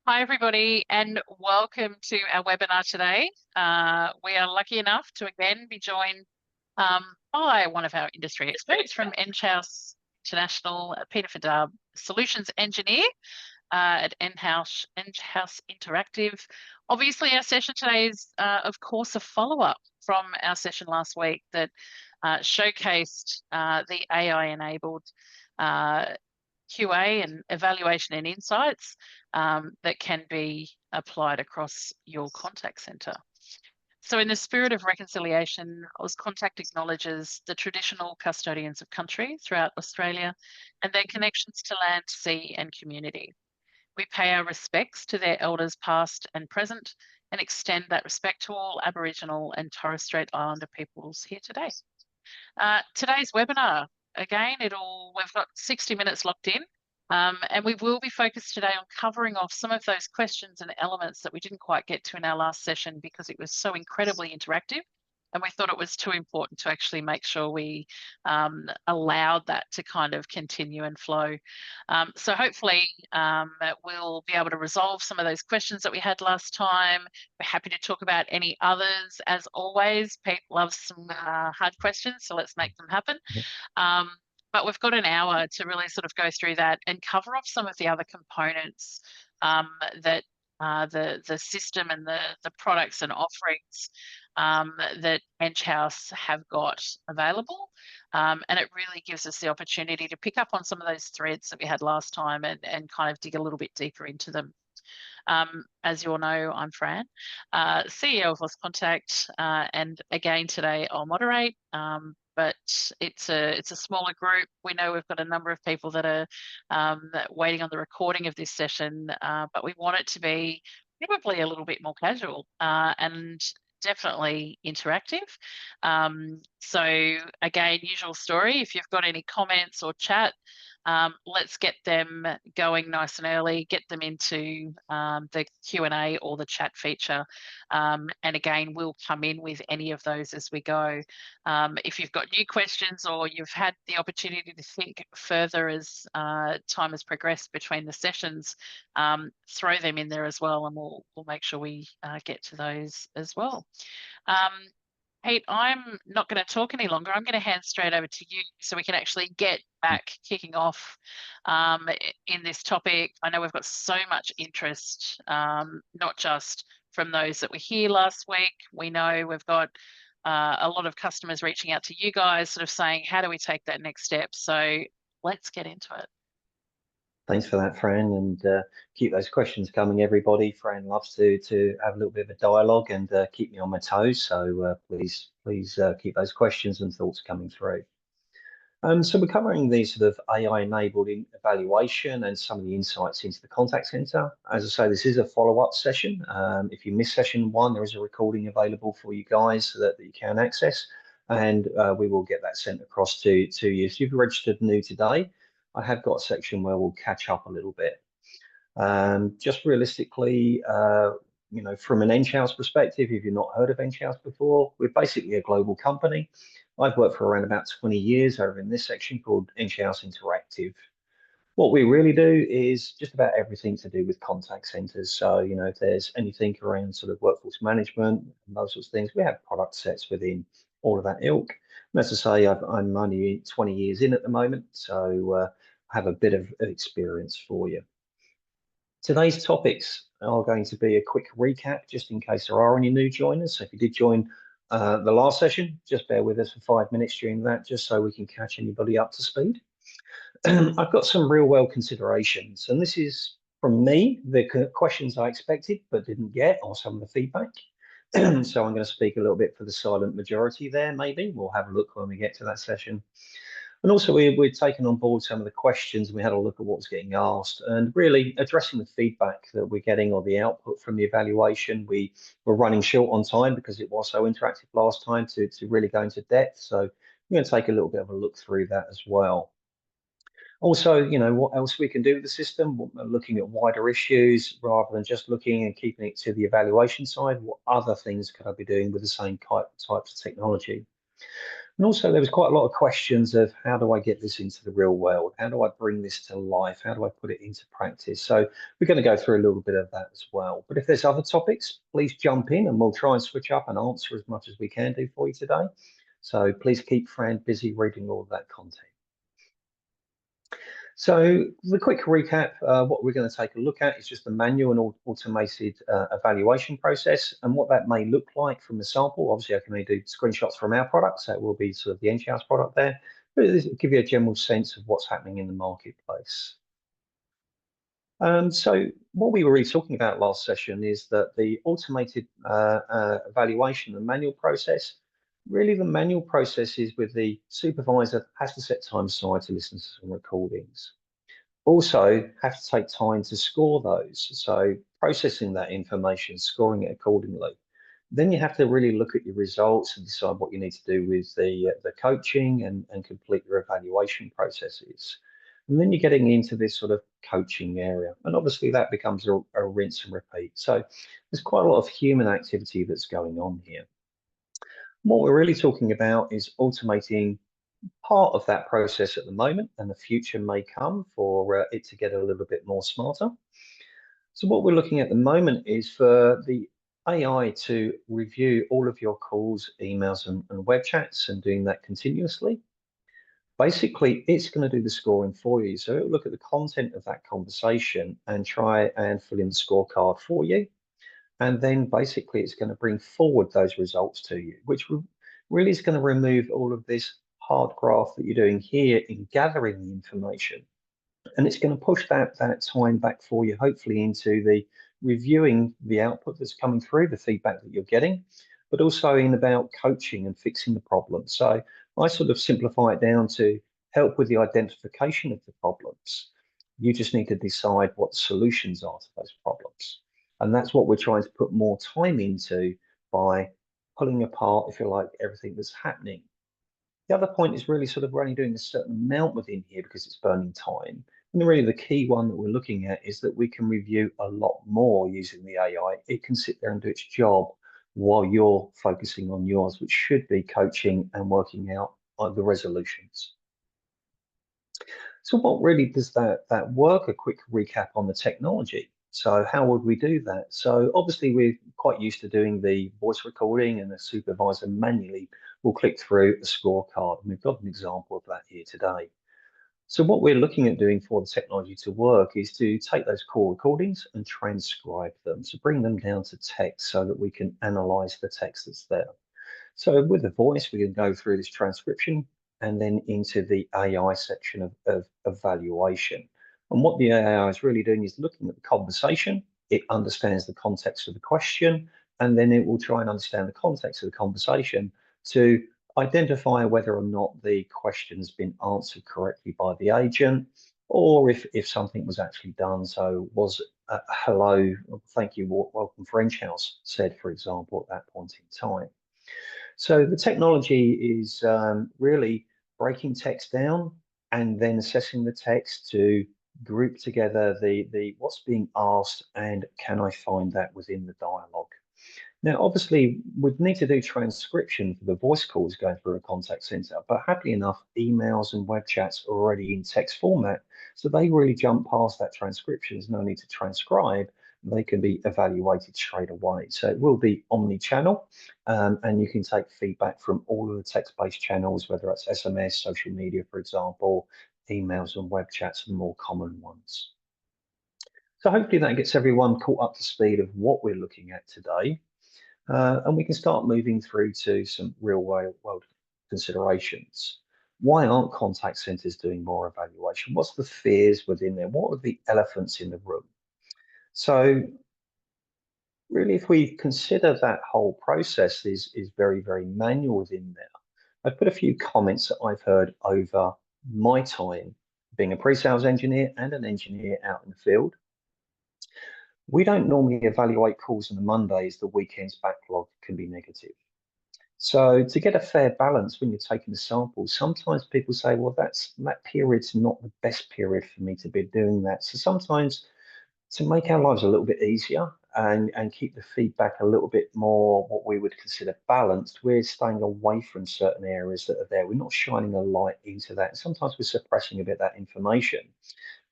Hi, everybody, and welcome to our webinar today. We are lucky enough to again be joined by one of our industry experts from Enghouse International, Peter Fadab, Solutions Engineer at Enghouse Interactive. Obviously, our session today is, of course, a follow-up from our session last week that showcased the AI-enabled QA and evaluation and insights that can be applied across your contact center. So in the spirit of reconciliation, Auscontact acknowledges the traditional custodians of country throughout Australia and their connections to land, sea and community. We pay our respects to their elders past and present and extend that respect to all Aboriginal and Torres Strait Islander peoples here today. Today's webinar, again, we've got 60 minutes locked in, and we will be focused today on covering off some of those questions and elements that we didn't quite get to in our last session because it was so incredibly interactive. And we thought it was too important to actually make sure we allowed that to kind of continue and flow. So hopefully we'll be able to resolve some of those questions that we had last time. We're happy to talk about any others. As always, Pete loves some hard questions, so let's make them happen. But we've got an hour to really sort of go through that and cover off some of the other components that the system and the products and offerings that Enghouse have got available. And it really gives us the opportunity to pick up on some of those threads that we had last time and kind of dig a little bit deeper into them. As you all know, I'm Fran, CEO of Auscontact, and again today I'll moderate. But it's a smaller group. We know we've got a number of people that are waiting on the recording of this session, but we want it to be probably a little bit more casual and definitely interactive. So again, usual story, if you've got any comments or chat, let's get them going nice and early, get them into the Q&A or the chat feature. And again, we'll come in with any of those as we go. If you've got new questions or you've had the opportunity to think further as time has progressed between the sessions, throw them in there as well, and we'll make sure we get to those as well. Pete, I'm not going to talk any longer. I'm going to hand straight over to you so we can actually get back kicking off in this topic. I know we've got so much interest, not just from those that were here last week. We know we've got a lot of customers reaching out to you guys, sort of saying, how do we take that next step? So let's get into it. Thanks for that, Fran, and keep those questions coming, everybody. Fran loves to have a little bit of a dialogue and keep me on my toes. So please keep those questions and thoughts coming through. So we're covering the sort of AI-enabled evaluation and some of the insights into the contact center. As I say, this is a follow-up session. If you missed session 1, there is a recording available for you guys that you can access, and we will get that sent across to you. So if you've registered new today, I have got a section where we'll catch up a little bit. Just realistically, from an Enghouse perspective, if you've not heard of Enghouse before, we're basically a global company. I've worked for around about 20 years over in this section called Enghouse Interactive. What we really do is just about everything to do with contact centers. So, if there's anything around sort of workforce management and those sorts of things, we have product sets within all of that ilk. And as I say, I'm only 20 years in at the moment, so I have a bit of experience for you. Today's topics are going to be a quick recap, just in case there are any new joiners. So if you did join the last session, just bear with us for 5 minutes during that, just so we can catch anybody up to speed. I've got some real world considerations, and this is from me, the questions I expected but didn't get, or some of the feedback. So I'm going to speak a little bit for the silent majority there, maybe. We'll have a look when we get to that session. And also we're taking on board some of the questions, and we had a look at what was getting asked and really addressing the feedback that we're getting or the output from the evaluation. We were running short on time because it was so interactive last time to really go into depth. So we're going to take a little bit of a look through that as well. Also, what else we can do with the system, looking at wider issues rather than just looking and keeping it to the evaluation side. What other things could I be doing with the same types of technology? And also there was quite a lot of questions of how do I get this into the real world? How do I bring this to life? How do I put it into practice? So we're going to go through a little bit of that as well. But if there's other topics, please jump in and we'll try and switch up and answer as much as we can do for you today. So please keep Fran busy reading all of that content. So the quick recap, what we're going to take a look at is just the manual and automated evaluation process and what that may look like from the sample. Obviously, I can only do screenshots from our product, so it will be sort of the Enghouse product there, but it'll give you a general sense of what's happening in the marketplace. So what we were really talking about last session is that the automated evaluation and manual process, really the manual process is with the supervisor has to set time aside to listen to some recordings. Also have to take time to score those. So processing that information, scoring it accordingly. Then you have to really look at your results and decide what you need to do with the coaching and complete your evaluation processes. And then you're getting into this sort of coaching area. And obviously that becomes a rinse and repeat. So there's quite a lot of human activity that's going on here. What we're really talking about is automating part of that process at the moment, and the future may come for it to get a little bit more smarter. So what we're looking at the moment is for the AI to review all of your calls, emails, and web chats and doing that continuously. Basically, it's going to do the scoring for you. So it'll look at the content of that conversation and try and fill in the scorecard for you. And then basically it's going to bring forward those results to you, which really is going to remove all of this hard graft that you're doing here in gathering the information. And it's going to push that time back for you, hopefully into the reviewing the output that's coming through, the feedback that you're getting, but also in about coaching and fixing the problem. So I sort of simplify it down to help with the identification of the problems. You just need to decide what the solutions are to those problems. And that's what we're trying to put more time into by pulling apart, if you like, everything that's happening. The other point is really sort of we're only doing a certain amount within here because it's burning time. And really the key one that we're looking at is that we can review a lot more using the AI. It can sit there and do its job while you're focusing on yours, which should be coaching and working out the resolutions. So what really does that work? A quick recap on the technology. So how would we do that? So obviously we're quite used to doing the voice recording, and the supervisor manually will click through a scorecard. And we've got an example of that here today. So what we're looking at doing for the technology to work is to take those call recordings and transcribe them, so bring them down to text so that we can analyze the text that's there. So with the voice, we can go through this transcription and then into the AI section of evaluation. And what the AI is really doing is looking at the conversation. It understands the context of the question, and then it will try and understand the context of the conversation to identify whether or not the question has been answered correctly by the agent, or if something was actually done. So was hello, thank you, welcome for Enghouse said, for example, at that point in time. So the technology is really breaking text down and then assessing the text to group together the what's being asked and can I find that within the dialogue. Now, obviously, we'd need to do transcription for the voice calls going through a contact center, but happily enough, emails and web chats are already in text format, so they really jump past that transcription. There's no need to transcribe. They can be evaluated straight away. So it will be omni-channel, and you can take feedback from all of the text-based channels, whether it's SMS, social media, for example, emails and web chats are the more common ones. So hopefully that gets everyone caught up to speed of what we're looking at today. And we can start moving through to some real world considerations. Why aren't contact centers doing more evaluation? What's the fears within there? What are the elephants in the room? So really, if we consider that whole process is very, very manual within there, I've put a few comments that I've heard over my time being a pre-sales engineer and an engineer out in the field. We don't normally evaluate calls on a Monday as the weekend's backlog can be negative. So to get a fair balance when you're taking the sample, sometimes people say, well, that period's not the best period for me to be doing that. So sometimes To make our lives a little bit easier and keep the feedback a little bit more what we would consider balanced, we're staying away from certain areas that are there. We're not shining a light into that. Sometimes we're suppressing a bit that information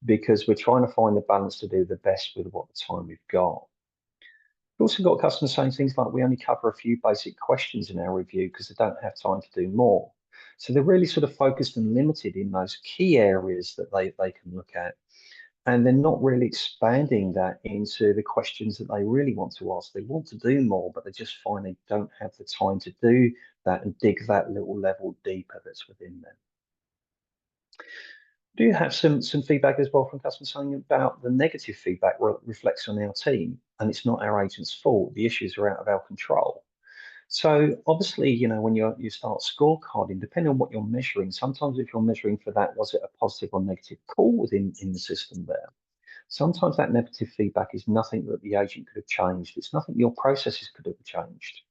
because we're trying to find the balance to do the best with what the time we've got. We've also got customers saying things like we only cover a few basic questions in our review because they don't have time to do more. So they're really sort of focused and limited in those key areas that they can look at. And they're not really expanding that into the questions that they really want to ask. They want to do more, but they just find they don't have the time to do that and dig that little level deeper that's within them. Do you have some feedback as well from customers saying about the negative feedback reflects on our team and it's not our agent's fault? The issues are out of our control. So obviously, you know, when you start scorecarding, depending on what you're measuring, sometimes if you're measuring for that, was it a positive or negative call within in the system there? Sometimes that negative feedback is nothing that the agent could have changed. It's nothing your processes could have changed.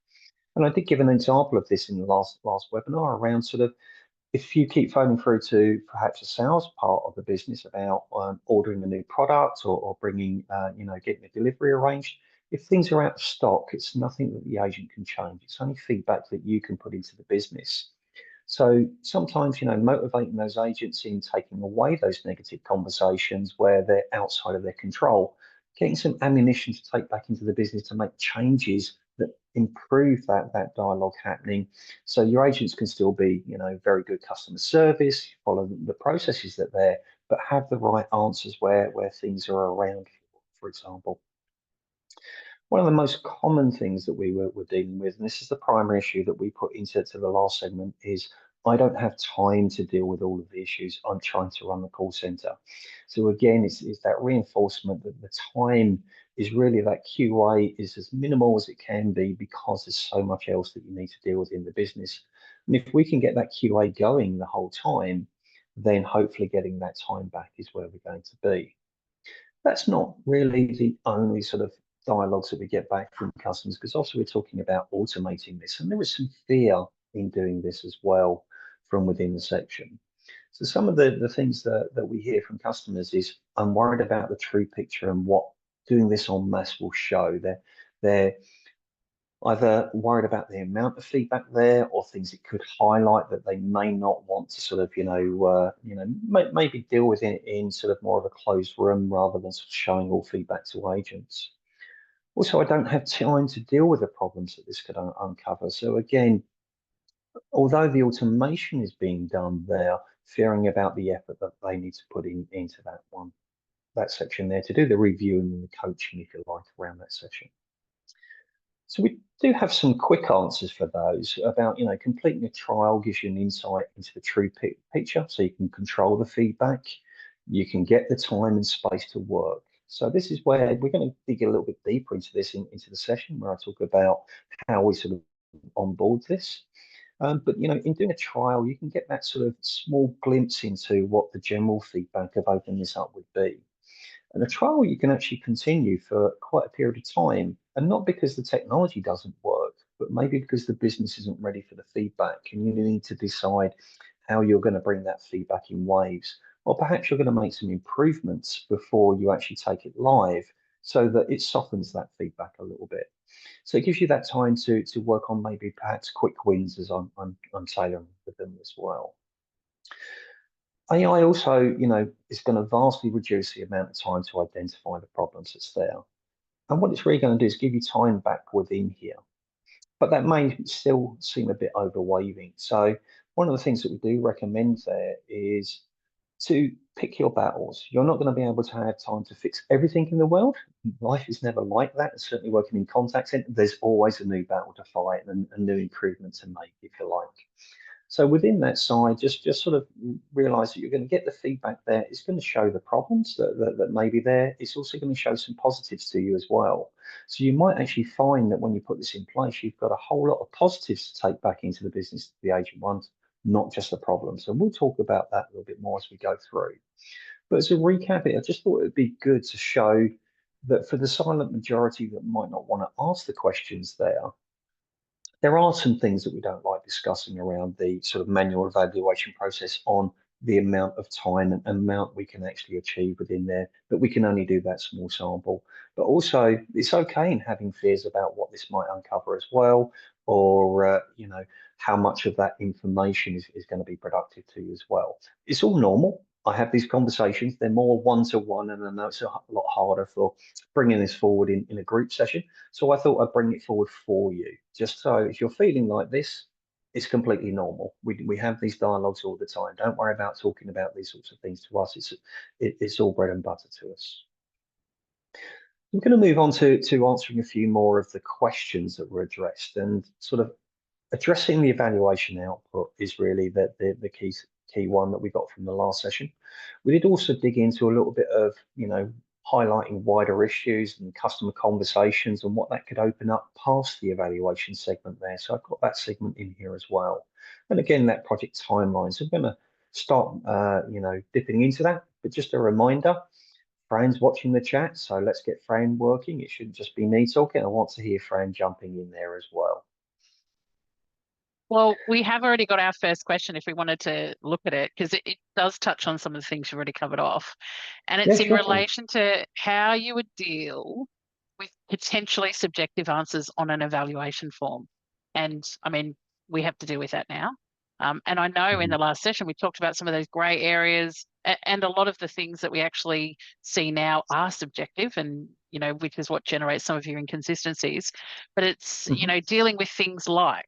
And I did give an example of this in the last webinar around sort of if you keep phoning through to perhaps a sales part of the business about ordering a new product or bringing, you know, getting a delivery arranged, if things are out of stock, it's nothing that the agent can change. It's only feedback that you can put into the business. So sometimes, you know, motivating those agents in taking away those negative conversations where they're outside of their control, getting some ammunition to take back into the business to make changes that improve that dialogue happening. So your agents can still be, you know, very good customer service, follow the processes that they're, but have the right answers where things are around, for example. One of the most common things that we're dealing with, and this is the primary issue that we put into the last segment, is I don't have time to deal with all of the issues. I'm trying to run the call center. So again, it's that reinforcement that the time is really that QA is as minimal as it can be because there's so much else that you need to deal with in the business. And if we can get that QA going the whole time, then hopefully getting that time back is where we're going to be. That's not really the only sort of dialogues that we get back from customers, because also we're talking about automating this, and there is some fear in doing this as well from within the section. So some of the things that we hear from customers is, I'm worried about the true picture and what doing this en masse will show. They're either worried about the amount of feedback there or things it could highlight that they may not want to sort of, maybe deal with it in sort of more of a closed room rather than sort of showing all feedback to agents. Also, I don't have time to deal with the problems that this could uncover. So again, although the automation is being done, they're fearing about the effort that they need to put into that section there to do the reviewing and the coaching, if you like, around that session. So we do have some quick answers for those about, you know, completing a trial gives you an insight into the true picture, so you can control the feedback, you can get the time and space to work. So this is where we're going to dig a little bit deeper into this into the session where I talk about how we sort of onboard this. But you know, in doing a trial, you can get that sort of small glimpse into what the general feedback of opening this up would be. And a trial you can actually continue for quite a period of time, and not because the technology doesn't work, but maybe because the business isn't ready for the feedback, and you need to decide how you're going to bring that feedback in waves, or perhaps you're going to make some improvements before you actually take it live, so that it softens that feedback a little bit. So it gives you that time to work on maybe perhaps quick wins as I'm tailoring with them as well. AI also, you know, is going to vastly reduce the amount of time to identify the problems that's there. And what it's really going to do is give you time back within here. But that may still seem a bit overwhelming. So one of the things that we do recommend there is to pick your battles. You're not going to be able to have time to fix everything in the world. Life is never like that. And certainly working in contact center, there's always a new battle to fight and a new improvement to make, if you like. So within that side, just sort of realize that you're going to get the feedback there. It's going to show the problems that may be there. It's also going to show some positives to you as well. So you might actually find that when you put this in place, you've got a whole lot of positives to take back into the business that the agent wants, not just the problems. So we'll talk about that a little bit more as we go through. But as a recap, I just thought it would be good to show that for the silent majority that might not want to ask the questions there are some things that we don't like discussing around the sort of manual evaluation process on the amount of time and amount we can actually achieve within there, but we can only do that small sample. But also, it's okay in having fears about what this might uncover as well, or how much of that information is going to be productive to you as well. It's all normal. I have these conversations. They're more one-to-one, and I know it's a lot harder for bringing this forward in a group session. So I thought I'd bring it forward for you, just so if you're feeling like this, it's completely normal. We have these dialogues all the time. Don't worry about talking about these sorts of things to us. It's all bread and butter to us. I'm going to move on to answering a few more of the questions that were addressed, and sort of addressing the evaluation output is really the key one that we got from the last session. We did also dig into a little bit of, highlighting wider issues and customer conversations and what that could open up past the evaluation segment there. So I've got that segment in here as well. And again, that project timeline. So I'm going to start, dipping into that. But just a reminder, Fran's watching the chat, so let's get Fran working. It shouldn't just be me talking. I want to hear Fran jumping in there as well. Well, we have already got our first question if we wanted to look at it, because it does touch on some of the things you've already covered off. And it's Yeah, in sure thing. relation to how you would deal with potentially subjective answers on an evaluation form. And I mean, we have to deal with that now. And I know in the last session, we talked about some of those grey areas, and a lot of the things that we actually see now are subjective, and, which is what generates some of your inconsistencies. But it's, dealing with things like,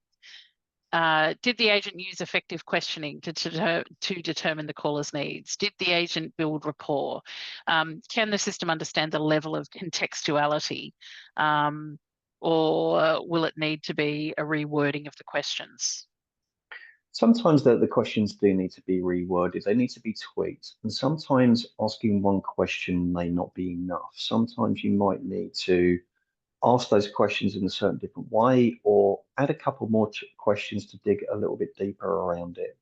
did the agent use effective questioning to determine the caller's needs? Did the agent build rapport? Can the system understand the level of contextuality? Or will it need to be a rewording of the questions? Sometimes the questions do need to be reworded, they need to be tweaked. And sometimes asking one question may not be enough. Sometimes you might need to ask those questions in a certain different way, or add a couple more questions to dig a little bit deeper around it.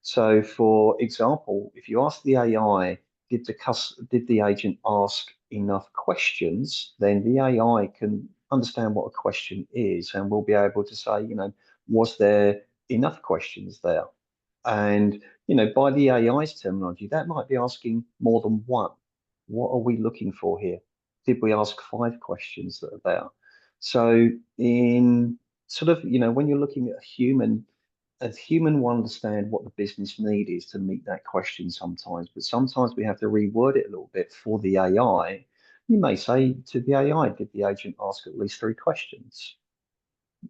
So, for example, if you ask the AI, did the agent ask enough questions, then the AI can understand what a question is and will be able to say, was there enough questions there? And, by the AI's terminology, that might be asking more than one. What are we looking for here? Did we ask 5 questions that are there? So in sort of, when you're looking at a human will understand what the business need is to meet that question sometimes, but sometimes we have to reword it a little bit for the AI. You may say to the AI, did the agent ask at least 3 questions?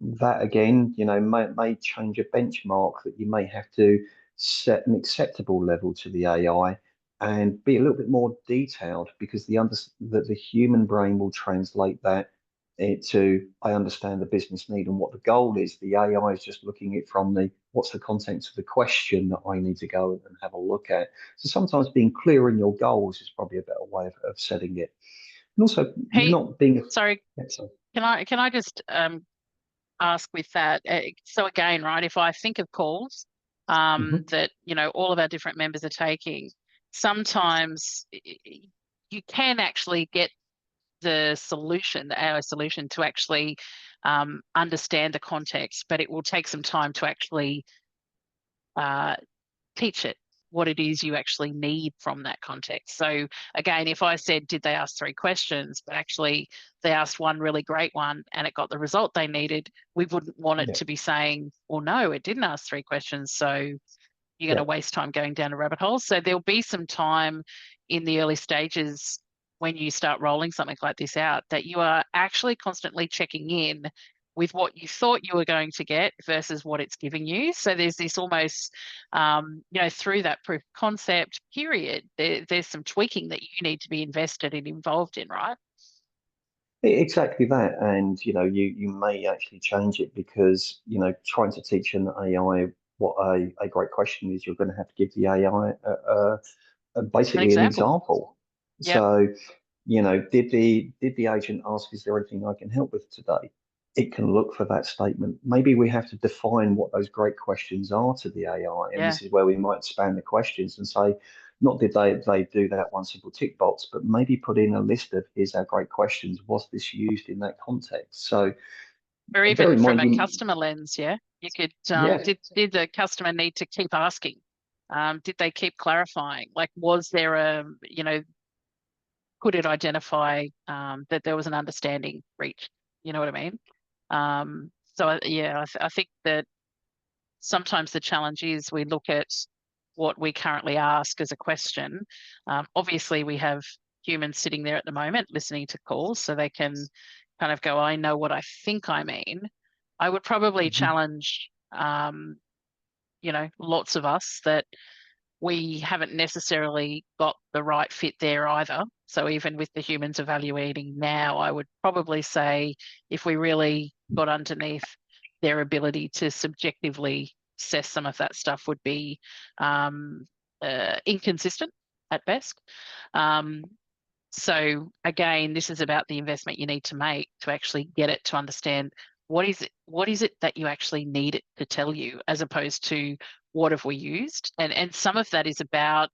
That again, may change a benchmark that you may have to set an acceptable level to the AI and be a little bit more detailed, because the human brain will translate that into, I understand the business need and what the goal is. The AI is just looking at it from what's the content of the question that I need to go and have a look at. So sometimes being clear in your goals is probably a better way of setting it. And also Hey, not being sorry, can I just ask with that? So again, right, if I think of calls that, all of our different members are taking, sometimes you can actually get the solution, the AI solution, to actually understand the context, but it will take some time to actually teach it what it is you actually need from that context. So again, if I said, did they ask 3 questions, but actually they asked one really great one and it got the result they needed, we wouldn't want it to be saying, well, no, it didn't ask 3 questions, so you're going to waste time going down a rabbit hole. So there'll be some time in the early stages when you start rolling something like this out that you are actually constantly checking in with what you thought you were going to get versus what it's giving you. So there's this almost, through that proof of concept period, there's some tweaking that you need to be invested and involved in, right? Exactly that, and you may actually change it, because trying to teach an AI what a great question is, you're going to have to give the AI basically an example. Yep. So did the agent ask, is there anything I can help with today? It can look for that statement. Maybe we have to define what those great questions are to the AI, and this is where we might expand the questions and say, not did they do that one simple tick box, but maybe put in a list of, here's our great questions. Was this used in that context? So Or bear even in from mind, a customer lens, you could, yeah, did the customer need to keep asking? Did they keep clarifying? Like, was there a, could it identify that there was an understanding reached? You know what I mean? I think that sometimes the challenge is we look at what we currently ask as a question. Obviously, we have humans sitting there at the moment listening to calls, so they can kind of go, I know what I think I mean. I would probably challenge, lots of us that we haven't necessarily got the right fit there either. So even with the humans evaluating now, I would probably say if we really got underneath their ability to subjectively assess some of that stuff would be inconsistent at best. So again, this is about the investment you need to make to actually get it to understand what is it that you actually need it to tell you, as opposed to what have we used? And some of that is about,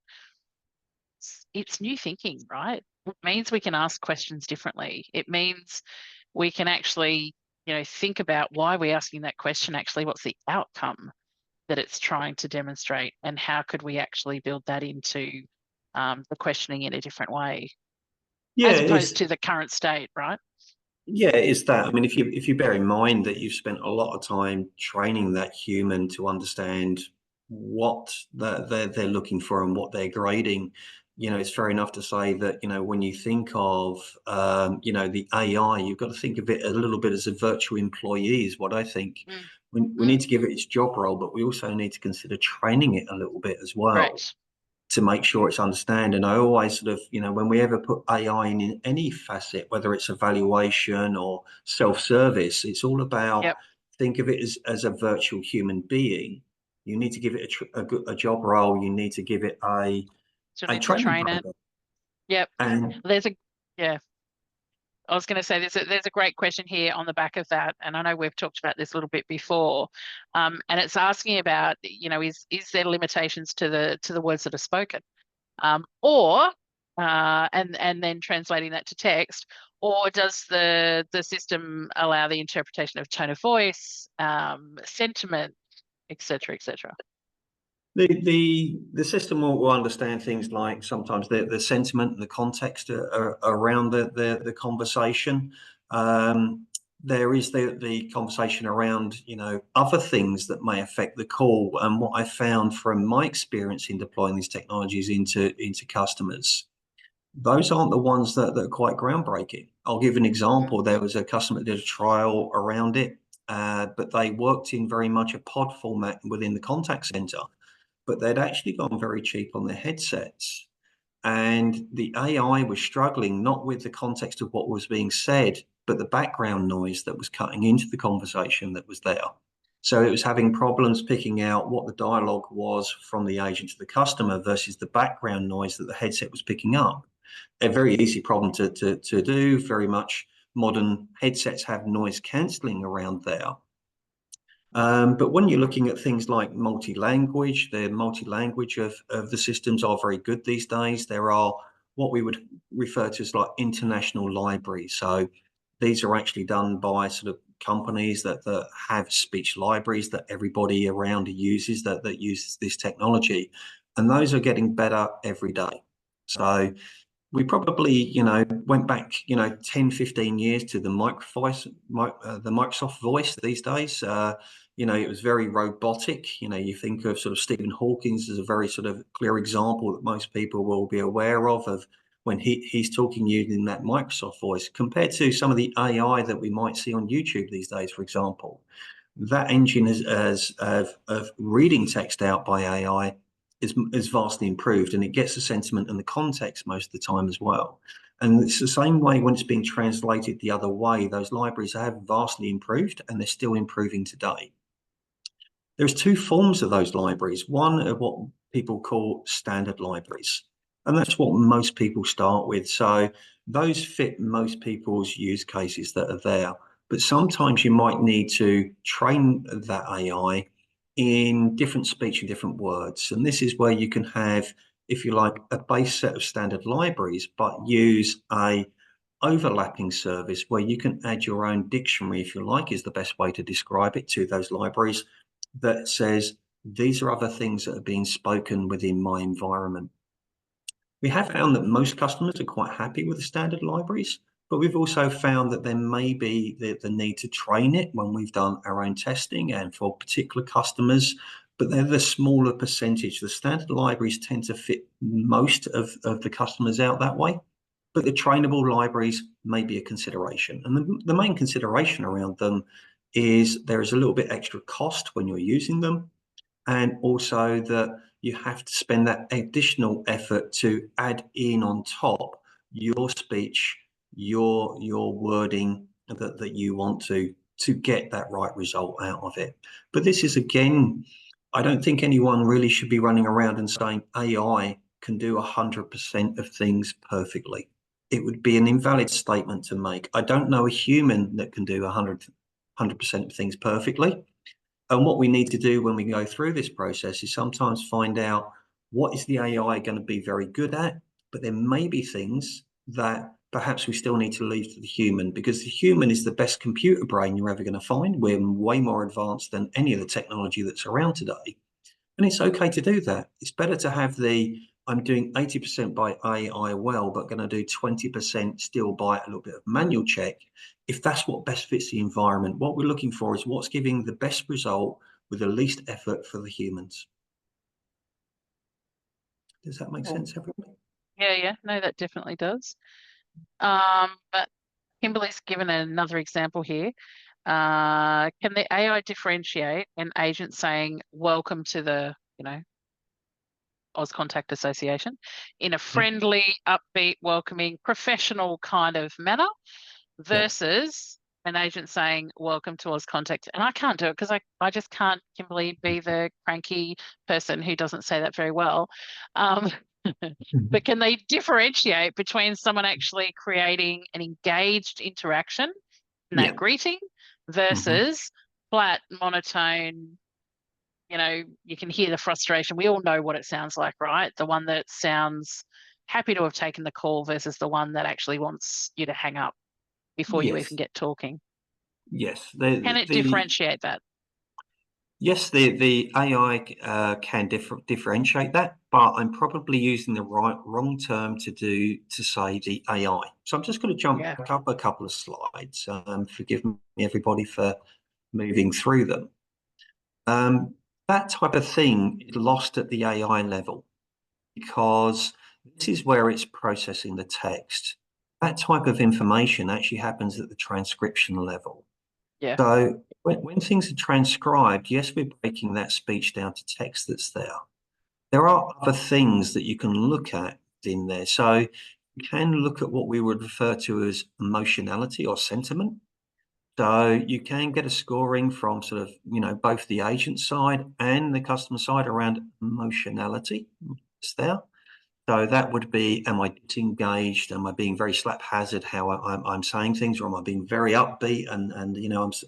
it's new thinking, right? It means we can ask questions differently. It means we can actually, think about why we're asking that question. Actually, what's the outcome that it's trying to demonstrate, and how could we actually build that into the questioning in a different way, as opposed to the current state, right? Yeah, it's that. I mean, if you bear in mind that you've spent a lot of time training that human to understand what they're looking for and what they're grading, it's fair enough to say that, when you think of, the AI, you've got to think of it a little bit as a virtual employee, is what I think. We need to give it its job role, but we also need to consider training it a little bit as well. Right. To make sure it's understand. And I always sort of, when we ever put AI in any facet, whether it's evaluation or self-service, it's all about, think of it as a virtual human being. You need to give it a job role. You need to give it a training program. Yep. And I was going to say there's a great question here on the back of that, and I know we've talked about this a little bit before, and it's asking about, is there limitations to the words that are spoken, and then translating that to text, or does the system allow the interpretation of tone of voice, sentiment, etc., etc.? The system will understand things like sometimes the sentiment and the context around the conversation. There is the conversation around, other things that may affect the call. And what I found from my experience in deploying these technologies into customers, those aren't the ones that are quite groundbreaking. I'll give an example. There was a customer that did a trial around it, but they worked in very much a pod format within the contact center. But they'd actually gone very cheap on their headsets. And the AI was struggling not with the context of what was being said, but the background noise that was cutting into the conversation that was there. So it was having problems picking out what the dialogue was from the agent to the customer versus the background noise that the headset was picking up. A very easy problem to do. Very much modern headsets have noise cancelling around there. But when you're looking at things like multi-language, the multi-language of the systems are very good these days. There are what we would refer to as like international libraries. So these are actually done by sort of companies that have speech libraries that everybody around uses, that uses this technology. And those are getting better every day. So we probably, went back, 10, 15 years to the Microsoft voice these days. It was very robotic. You think of sort of Stephen Hawking as a very sort of clear example that most people will be aware of when he's talking using that Microsoft voice, compared to some of the AI that we might see on YouTube these days, for example. That engine of reading text out by AI is vastly improved, and it gets the sentiment and the context most of the time as well. And it's the same way when it's being translated the other way. Those libraries have vastly improved, and they're still improving today. There's two forms of those libraries. One are what people call standard libraries, and that's what most people start with. So those fit most people's use cases that are there. But sometimes you might need to train that AI in different speech and different words. And this is where you can have, if you like, a base set of standard libraries, but use a overlapping service where you can add your own dictionary, if you like, is the best way to describe it, to those libraries that says, these are other things that are being spoken within my environment. We have found that most customers are quite happy with the standard libraries, but we've also found that there may be the need to train it when we've done our own testing and for particular customers, but they're the smaller percentage. The standard libraries tend to fit most of the customers out that way, but the trainable libraries may be a consideration. And the main consideration around them is there is a little bit extra cost when you're using them, and also that you have to spend that additional effort to add in on top your speech, your wording that you want to get that right result out of it. But this is, again, I don't think anyone really should be running around and saying AI can do 100% of things perfectly. It would be an invalid statement to make. I don't know a human that can do 100% of things perfectly. And what we need to do when we go through this process is sometimes find out what is the AI going to be very good at, but there may be things that perhaps we still need to leave to the human, because the human is the best computer brain you're ever going to find. We're way more advanced than any of the technology that's around today. And it's okay to do that. It's better to have I'm doing 80% by AI well, but going to do 20% still by a little bit of manual check. If that's what best fits the environment, what we're looking for is what's giving the best result with the least effort for the humans. Does that make sense, everybody? Yeah, no, that definitely does. But Kimberly's given another example here. Can the AI differentiate an agent saying welcome to the, Auscontact Association in a friendly, upbeat, welcoming, professional kind of manner versus an agent saying welcome to Auscontact? And I can't do it because I just can't, Kimberly, be the cranky person who doesn't say that very well. But can they differentiate between someone actually creating an engaged interaction in that greeting versus flat, monotone? You can hear the frustration. We all know what it sounds like, right? The one that sounds happy to have taken the call versus the one that actually wants you to hang up before you even get talking. Yes. Can it differentiate that? Yes, the AI can differentiate that, but I'm probably using the wrong term to say the AI. So I'm just going to jump up a couple of slides. Forgive me, everybody, for moving through them. That type of thing is lost at the AI level because this is where it's processing the text. That type of information actually happens at the transcription level. Yeah. So when things are transcribed, yes, we're breaking that speech down to text that's there. There are other things that you can look at in there. So you can look at what we would refer to as emotionality or sentiment. So you can get a scoring from sort of, both the agent side and the customer side around emotionality. It's there. So that would be, am I disengaged? Am I being very haphazard how I'm saying things, or am I being very upbeat and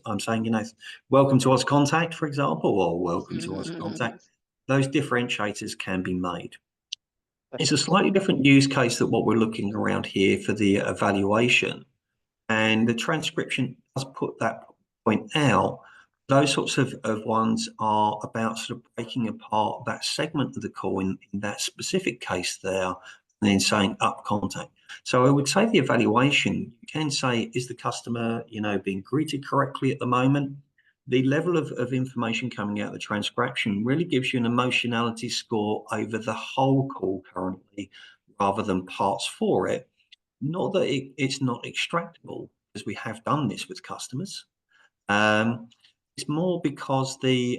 I'm saying, welcome to Auscontact, for example, or welcome to Auscontact. Those differentiators can be made. It's a slightly different use case than what we're looking around here for the evaluation. And the transcription does put that point out. Those sorts of ones are about sort of breaking apart that segment of the call in that specific case there, and then saying up contact. So I would say the evaluation, you can say, is the customer, being greeted correctly at the moment? The level of information coming out of the transcription really gives you an emotionality score over the whole call currently, rather than parts for it. Not that it's not extractable, because we have done this with customers. It's more because the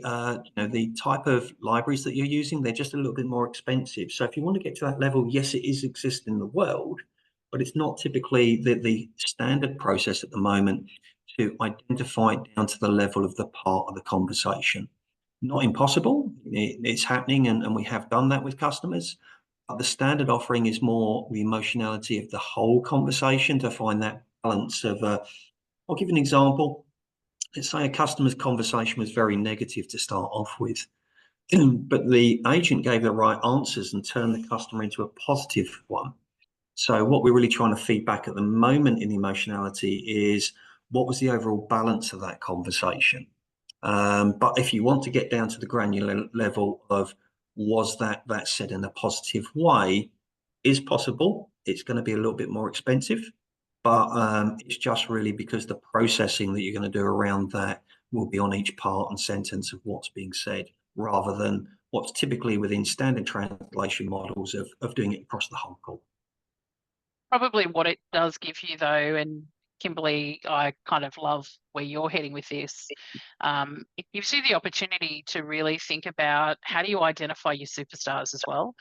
type of libraries that you're using, they're just a little bit more expensive. So if you want to get to that level, yes, it is existing in the world, but it's not typically the standard process at the moment to identify down to the level of the part of the conversation. Not impossible, it's happening, and we have done that with customers. But the standard offering is more the emotionality of the whole conversation to find that balance of, I'll give you an example. Let's say a customer's conversation was very negative to start off with, but the agent gave the right answers and turned the customer into a positive one. So what we're really trying to feed back at the moment in the emotionality is, what was the overall balance of that conversation? But if you want to get down to the granular level of was that said in a positive way, is possible. It's going to be a little bit more expensive, but it's just really because the processing that you're going to do around that will be on each part and sentence of what's being said, rather than what's typically within standard translation models of doing it across the whole call. Probably what it does give you though, and Kimberly, I kind of love where you're heading with this. It gives you the opportunity to really think about how do you identify your superstars as well.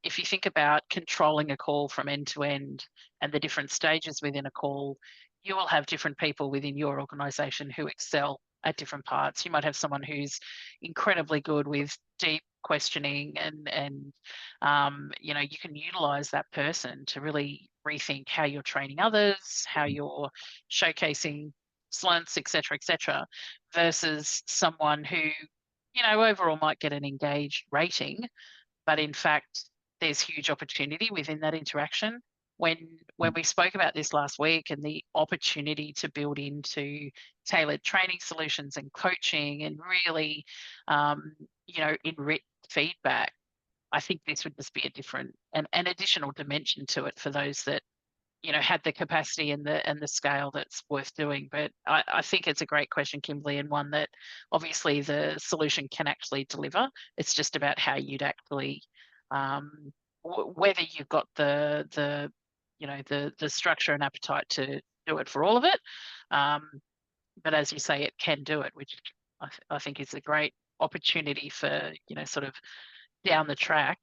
If you think about controlling a call from end to end and the different stages within a call, you will have different people within your organization who excel at different parts. You might have someone who's incredibly good with deep questioning and you know, you can utilize that person to really rethink how you're training others, how you're showcasing excellence, et cetera, versus someone who, you know, overall might get an engaged rating, but in fact, there's huge opportunity within that interaction. When we spoke about this last week and the opportunity to build into tailored training solutions and coaching and really, you know, enrich feedback, I think this would just be a different and an additional dimension to it for those that, you know, had the capacity and the scale that's worth doing. But I think it's a great question, Kimberly, and one that obviously the solution can actually deliver. It's just about how you'd actually, whether you've got the you know the structure and appetite to do it for all of it. But as you say, it can do it, which I think is a great opportunity for, you know, sort of down the track,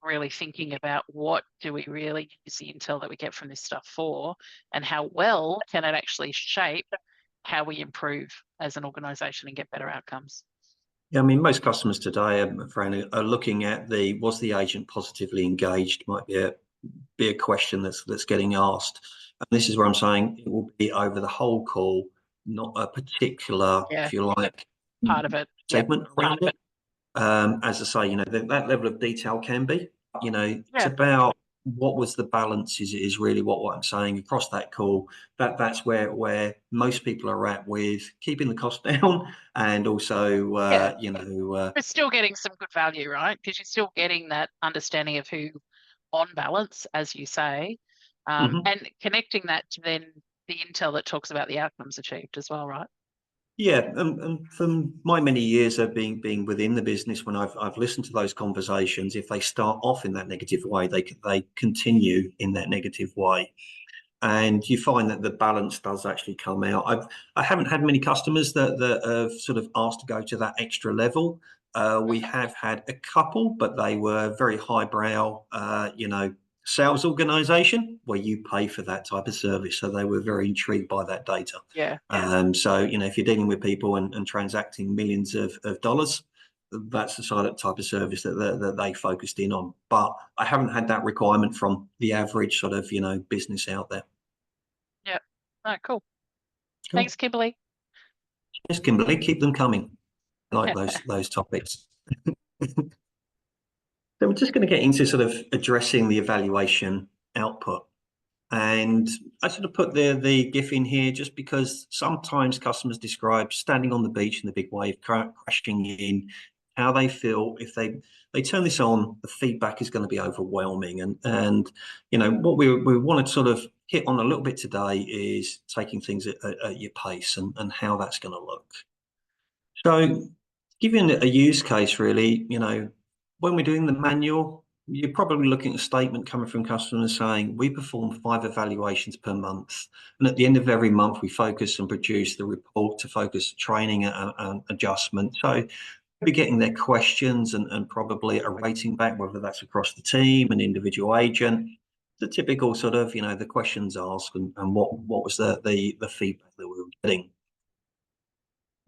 really thinking about what do we really use the intel that we get from this stuff for, and how well can it actually shape how we improve as an organization and get better outcomes. Yeah, I mean, most customers today, Fran, are looking at was the agent positively engaged? Might be a question that's getting asked. And this is where I'm saying it will be over the whole call, not a particular, if you like, part of it, segment around it. As I say, you know, that level of detail can be, you know, it's about what was the balance is really what I'm saying across that call. That's where most people are at with keeping the cost down and also, you know, but still getting some good value, right? Because you're still getting that understanding of who on balance, as you say, and connecting that to then the intel that talks about the outcomes achieved as well, right? Yeah, and from my many years of being within the business, when I've listened to those conversations, if they start off in that negative way, they continue in that negative way, and you find that the balance does actually come out. I haven't had many customers that have sort of asked to go to that extra level. We have had a couple, but they were very highbrow, you know, sales organization where you pay for that type of service. So they were very intrigued by that data. So, you know, if you're dealing with people and transacting millions of dollars, that's the side of type of service that they focused in on. But I haven't had that requirement from the average sort of, you know, business out there. Yeah. Oh, cool. Thanks, Kimberly. Yes, Kimberly, keep them coming. I like those topics. So we're just going to get into sort of addressing the evaluation output. And I sort of put the GIF in here just because sometimes customers describe standing on the beach in the big wave crashing in, how they feel if they turn this on, the feedback is going to be overwhelming. And you know, what we want to sort of hit on a little bit today is taking things at your pace and how that's going to look. So giving a use case, really, you know, when we're doing the manual, you're probably looking at a statement coming from customers saying, we perform 5 evaluations per month. And at the end of every month, we focus and produce the report to focus training and adjustment. So be getting their questions and probably a rating back, whether that's across the team, an individual agent, the typical sort of, you know, the questions asked and what was the feedback that we were getting.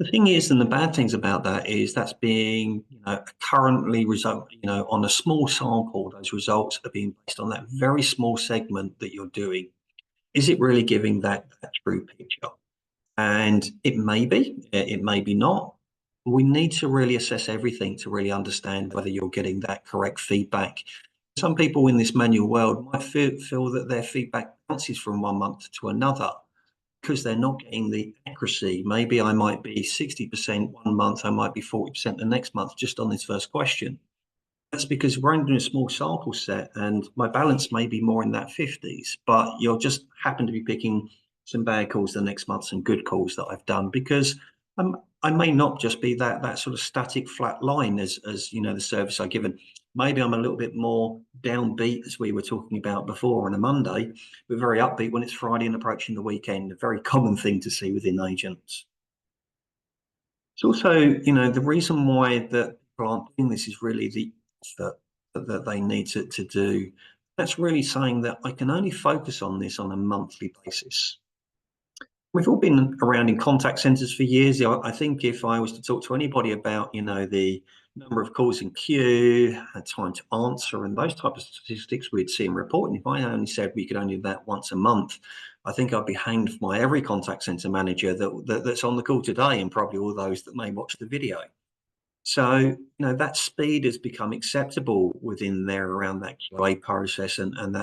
The thing is, and the bad things about that is that's being, you know, currently result, you know, on a small sample, those results are being based on that very small segment that you're doing. Is it really giving that true picture? And it may be not. We need to really assess everything to really understand whether you're getting that correct feedback. Some people in this manual world might feel that their feedback bounces from one month to another. because they're not getting the accuracy. Maybe I might be 60% one month, I might be 40% the next month, just on this first question. That's because we're only doing a small sample set, and my balance may be more in that 50s, but you'll just happen to be picking some bad calls the next month, some good calls that I've done, because I may not just be that sort of static flat line as you know, the service I've given. Maybe I'm a little bit more downbeat, as we were talking about before, on a Monday, but very upbeat when it's Friday and approaching the weekend. A very common thing to see within agents. It's also, you know, the reason why that people aren't doing this is really the effort that they need to do. That's really saying that I can only focus on this on a monthly basis. We've all been around in contact centers for years. I think if I was to talk to anybody about, you know, the number of calls in queue, time to answer, and those type of statistics we'd see in reporting, if I only said we could only do that once a month, I think I'd be hanged by every contact center manager that's on the call today, and probably all those that may watch the video. So, you know, that speed has become acceptable within there around that QA process, and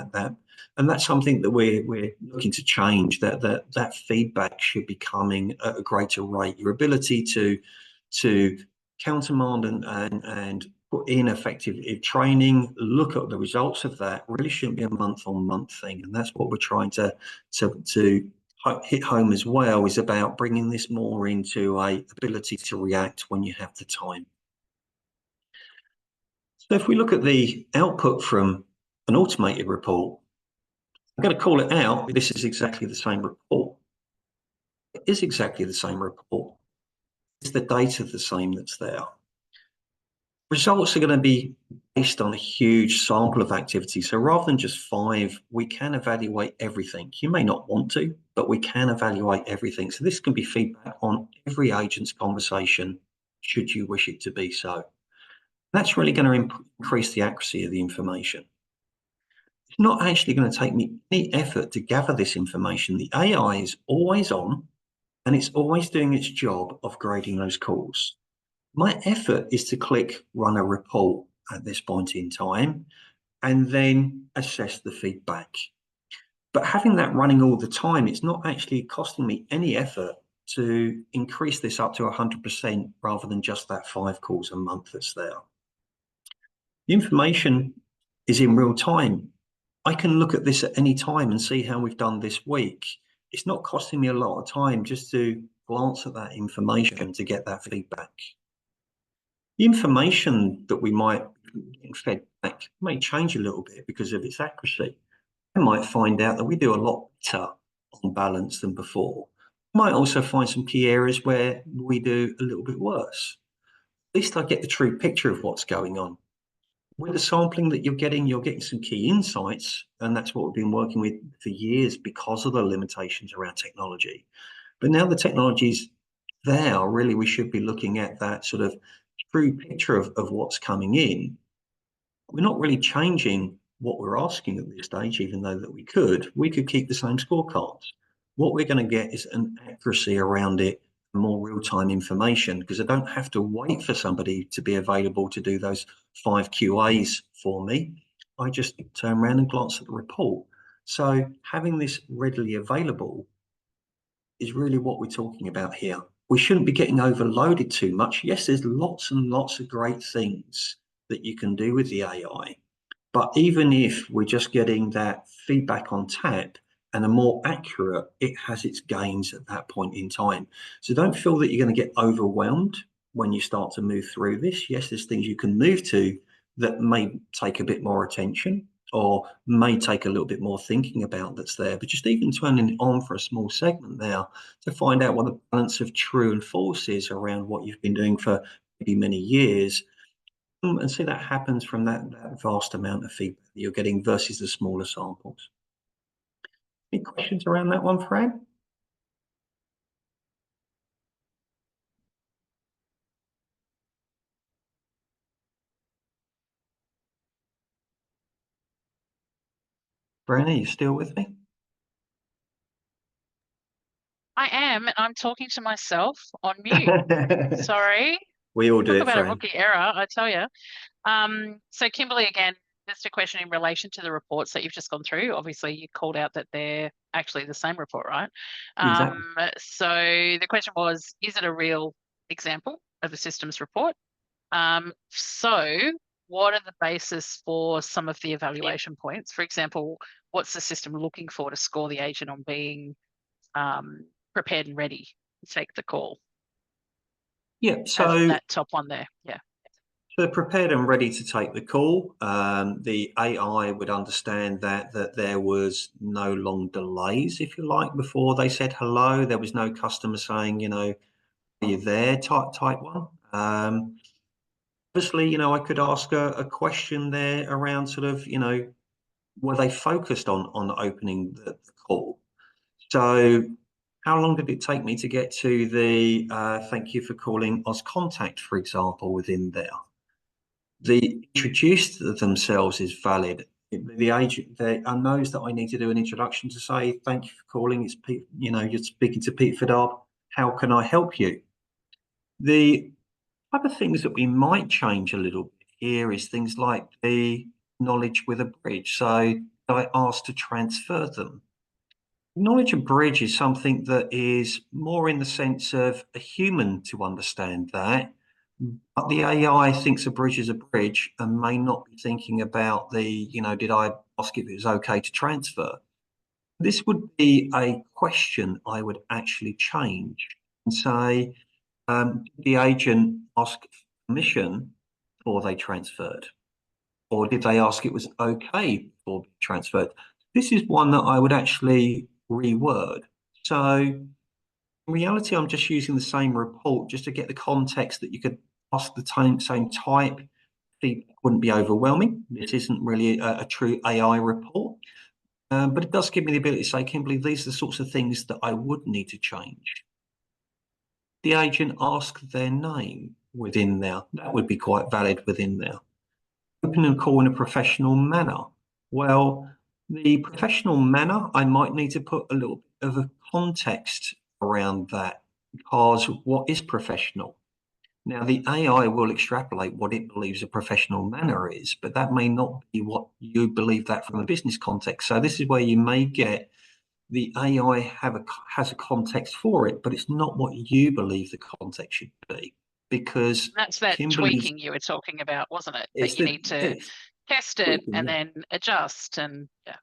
that's something that we're looking to change. That feedback should be coming at a greater rate. Your ability to countermand and put in effective training, look at the results of that, really shouldn't be a month-on-month thing, and that's what we're trying to hit home as well, is about bringing this more into a ability to react when you have the time. So if we look at the output from an automated report, I'm going to call it out. This is exactly the same report. It is exactly the same report. Is the data the same that's there? Results are going to be based on a huge sample of activity. So rather than just 5, we can evaluate everything. You may not want to, but we can evaluate everything. So this can be feedback on every agent's conversation, should you wish it to be so. That's really going to increase the accuracy of the information. It's not actually going to take me any effort to gather this information. The AI is always on, and it's always doing its job of grading those calls. My effort is to click run a report at this point in time, and then assess the feedback. But having that running all the time, it's not actually costing me any effort to increase this up to 100% rather than just that 5 calls a month that's there. The information is in real time. I can look at this at any time and see how we've done this week. It's not costing me a lot of time just to glance at that information to get that feedback. The information that we might get fed back may change a little bit because of its accuracy. I might find out that we do a lot better on balance than before. I might also find some key areas where we do a little bit worse. At least I get the true picture of what's going on. With the sampling that you're getting some key insights, and that's what we've been working with for years because of the limitations around technology. But now the technology's there, really we should be looking at that sort of true picture of what's coming in. We're not really changing what we're asking at this stage, even though that we could keep the same scorecards. What we're going to get is an accuracy around it, more real-time information, because I don't have to wait for somebody to be available to do those 5 QAs for me. I just turn around and glance at the report. So having this readily available is really what we're talking about here. We shouldn't be getting overloaded too much. Yes, there's lots and lots of great things that you can do with the AI, but even if we're just getting that feedback on tap and a more accurate, it has its gains at that point in time. So don't feel that you're going to get overwhelmed when you start to move through this. Yes, there's things you can move to that may take a bit more attention or may take a little bit more thinking about that's there, but just even turning it on for a small segment now to find out what the balance of true and false is around what you've been doing for maybe many years, and see that happens from that vast amount of feedback that you're getting versus the smaller samples. Any questions around that one, Fran? Fran, are you still with me? I am, and I'm talking to myself on mute. Sorry. We all do Talk it, about a Fran. rookie error, I tell you. So Kimberly again Just a question in relation to the reports that you've just gone through. Obviously, you called out that they're actually the same report, right? Exactly. So the question was, is it a real example of a systems report? So what are the basis for some of the evaluation points? For example, what's the system looking for to score the agent on being prepared and ready to take the call? Yeah, As so that top one there, yeah. they're prepared and ready to take the call. The AI would understand that there was no long delays, if you like, before they said hello. There was no customer saying, you know, are you there type one. Obviously, you know, I could ask a question there around sort of, you know, were they focused on opening the call? So how long did it take me to get to the thank you for calling Auscontact, for example, within there? The introduced themselves is valid. The agent knows that I need to do an introduction to say thank you for calling. It's Pete, you know, you're speaking to Pete Fidard. How can I help you? The other things that we might change a little bit here is things like the knowledge with a bridge. So I asked to transfer them. Knowledge and bridge is something that is more in the sense of a human to understand that, but the AI thinks a bridge is a bridge and may not be thinking about the, you know, did I ask if it was okay to transfer? This would be a question I would actually change and say, did the agent ask permission before they transferred? Or did they ask it was okay before being transferred? This is one that I would actually reword. So in reality, I'm just using the same report just to get the context that you could ask the same type. Feedback wouldn't be overwhelming. This isn't really a true AI report, but it does give me the ability to say, Kimberly, these are the sorts of things that I would need to change. The agent ask their name within there. That would be quite valid within there. Open a call in a professional manner. Well, the professional manner, I might need to put a little bit of a context around that, because what is professional? Now, the AI will extrapolate what it believes a professional manner is, but that may not be what you believe that from a business context. So this is where you may get the AI has a context for it, but it's not what you believe the context should be, because That's that Kimberly's tweaking you were talking about, wasn't it? That it's you the need to it's test it tweaking, and yeah. then adjust and yeah.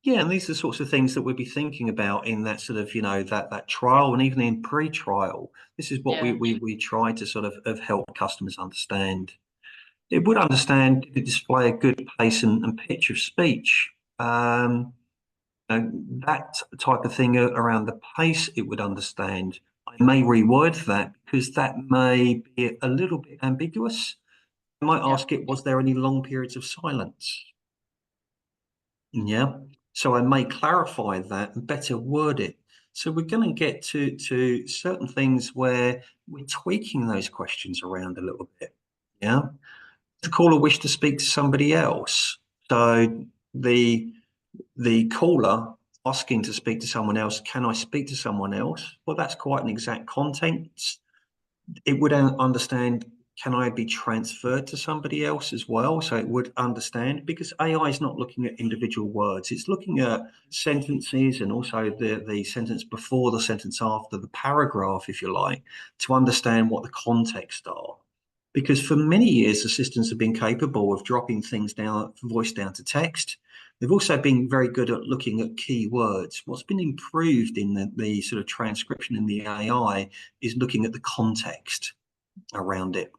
Yeah, and these are the sorts of things that we'd be thinking about in that sort of, you know, that trial and even in pre-trial. This is what Yeah. we try to sort of help customers understand. It would understand to display a good pace and pitch of speech. That type of thing around the pace, it would understand. I may reword that because that may be a little bit ambiguous. I might Yeah. ask it, was there any long periods of silence? Yeah. So I may clarify that and better word it. So we're going to get to certain things where we're tweaking those questions around a little bit. Yeah. The caller wish to speak to somebody else. So the caller asking to speak to someone else, can I speak to someone else? Well, that's quite an exact content. It would understand, can I be transferred to somebody else as well? So it would understand, because AI is not looking at individual words. It's looking at sentences and also the sentence before, the sentence after, the paragraph, if you like, to understand what the context are. Because for many years, the systems have been capable of dropping things down, voice down to text. They've also been very good at looking at keywords. What's been improved in the sort of transcription in the AI is looking at the context around it.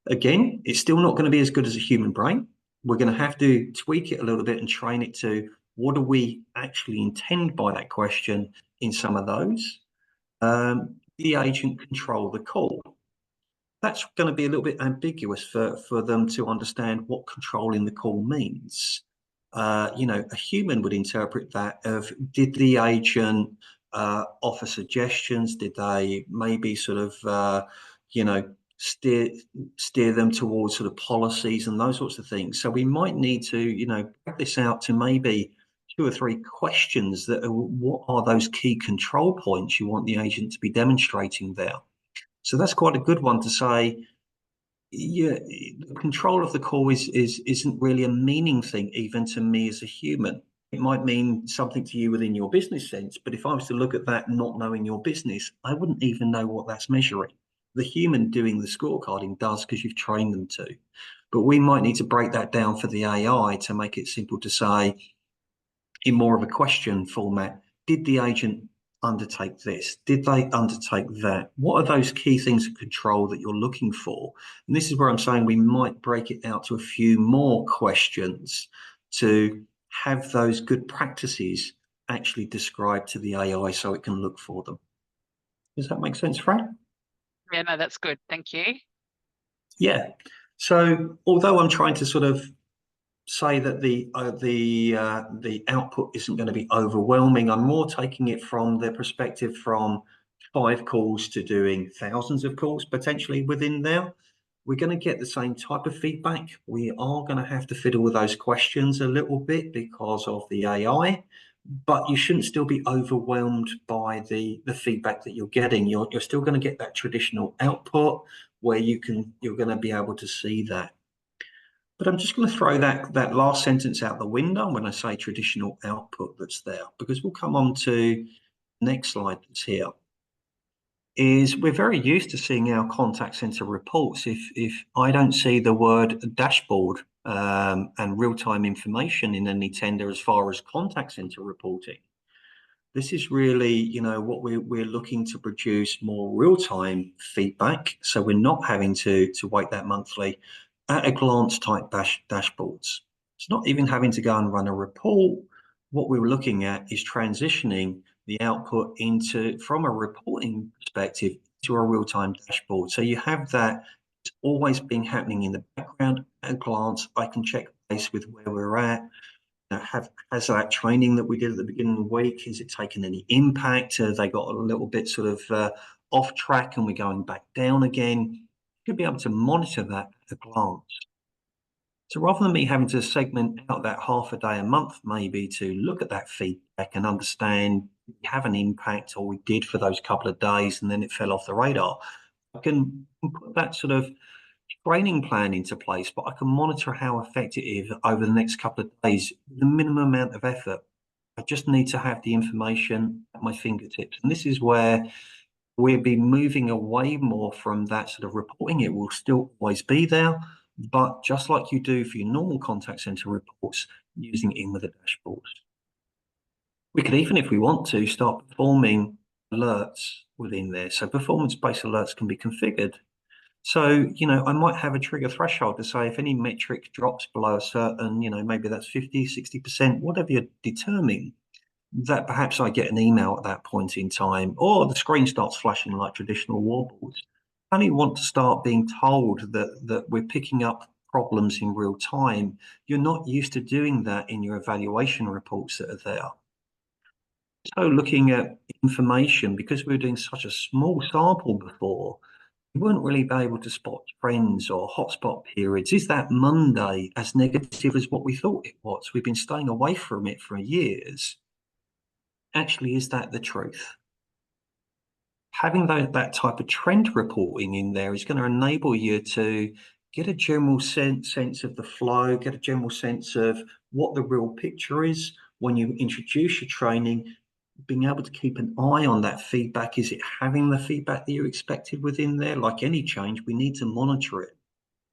Again, it's still not going to be as good as a human brain. We're going to have to tweak it a little bit and train it to what do we actually intend by that question in some of those. The agent control the call. That's going to be a little bit ambiguous for them to understand what controlling the call means. You know, a human would interpret that of, did the agent offer suggestions? Did they maybe sort of, you know, steer them towards sort of policies and those sorts of things? So we might need to, you know, break this out to maybe 2 or 3 questions that are, what are those key control points you want the agent to be demonstrating there? So that's quite a good one to say, Yeah, the control of the call isn't really a meaning thing, even to me as a human. It might mean something to you within your business sense, but if I was to look at that not knowing your business, I wouldn't even know what that's measuring. The human doing the scorecarding does because you've trained them to. But we might need to break that down for the AI to make it simple to say, in more of a question format, did the agent undertake this? Did they undertake that? What are those key things of control that you're looking for? And this is where I'm saying we might break it out to a few more questions to have those good practices actually described to the AI so it can look for them. Does that make sense, Fran? Yeah, no, that's good. Thank you. Yeah. So although I'm trying to sort of say that the output isn't going to be overwhelming, I'm more taking it from the perspective from 5 calls to doing thousands of calls potentially within there. We're going to get the same type of feedback. We are going to have to fiddle with those questions a little bit because of the AI, but you shouldn't still be overwhelmed by the feedback that you're getting. You're still going to get that traditional output where you're going to be able to see that. But I'm just going to throw that last sentence out the window when I say traditional output that's there, because we'll come on to the next slide that's here. Is we're very used to seeing our contact center reports. If I don't see the word dashboard and real-time information in any tender as far as contact center reporting, this is really, you know, what we're looking to produce more real-time feedback. So we're not having to wait that monthly at a glance type dashboards. It's not even having to go and run a report. What we're looking at is transitioning the output into, from a reporting perspective, to a real-time dashboard. So you have that, it's always been happening in the background. At a glance, I can check base with where we're at. Has that training that we did at the beginning of the week, is it taken any impact? They got a little bit sort of off track and we're going back down again? You'll be able to monitor that at a glance. So rather than me having to segment out that half a day a month, maybe to look at that feedback and understand we have an impact or we did for those couple of days and then it fell off the radar, I can put that sort of training plan into place, but I can monitor how effective over the next couple of days with the minimum amount of effort. I just need to have the information at my fingertips. And this is where we'll be moving away more from that sort of reporting. It will still always be there, but just like you do for your normal contact center reports, using it in with the dashboards. We could even, if we want to, start performing alerts within there. So performance-based alerts can be configured. So, you know, I might have a trigger threshold to say if any metric drops below a certain, you know, maybe that's 50, 60%, whatever you're determining, that perhaps I get an email at that point in time, or the screen starts flashing like traditional wallboards. I only want to start being told that we're picking up problems in real time. You're not used to doing that in your evaluation reports that are there. So looking at information, because we were doing such a small sample before, we weren't really be able to spot trends or hotspot periods. Is that Monday as negative as what we thought it was? We've been staying away from it for years. Actually, is that the truth? Having that type of trend reporting in there is going to enable you to get a general sense of the flow, get a general sense of what the real picture is when you introduce your training, being able to keep an eye on that feedback. Is it having the feedback that you expected within there? Like any change, we need to monitor it.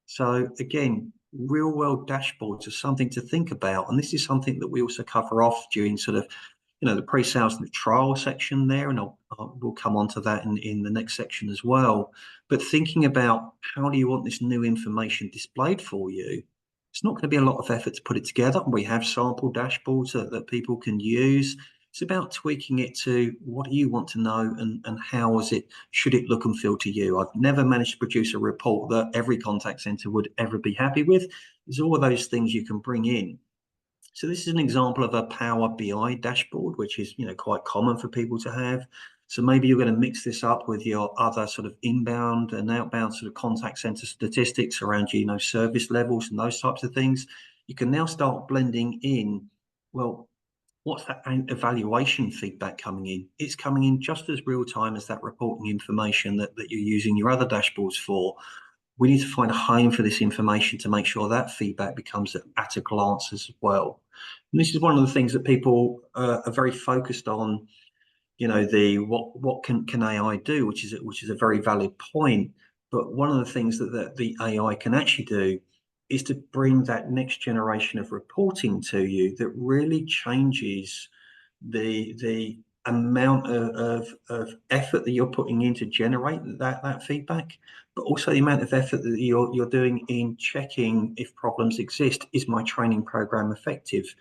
So again, real world dashboards are something to think about. And this is something that we also cover off during sort of, you know, the pre-sales and the trial section there. And we'll come on to that in the next section as well. But thinking about how do you want this new information displayed for you? It's not going to be a lot of effort to put it together. We have sample dashboards that people can use. It's about tweaking it to what do you want to know and how should it look and feel to you. I've never managed to produce a report that every contact center would ever be happy with. There's all of those things you can bring in. So this is an example of a Power BI dashboard, which is, you know, quite common for people to have. So maybe you're going to mix this up with your other sort of inbound and outbound sort of contact center statistics around, you know, service levels and those types of things. You can now start blending in, well, what's that evaluation feedback coming in? It's coming in just as real time as that reporting information that you're using your other dashboards for. we need to find a home for this information to make sure that feedback becomes at a glance as well. And this is one of the things that people are very focused on. You know, the what can AI do, which is a very valid point. But one of the things that the AI can actually do is to bring that next generation of reporting to you that really changes the amount of effort that you're putting in to generate that feedback, but also the amount of effort that you're doing in checking if problems exist. Is my training program effective?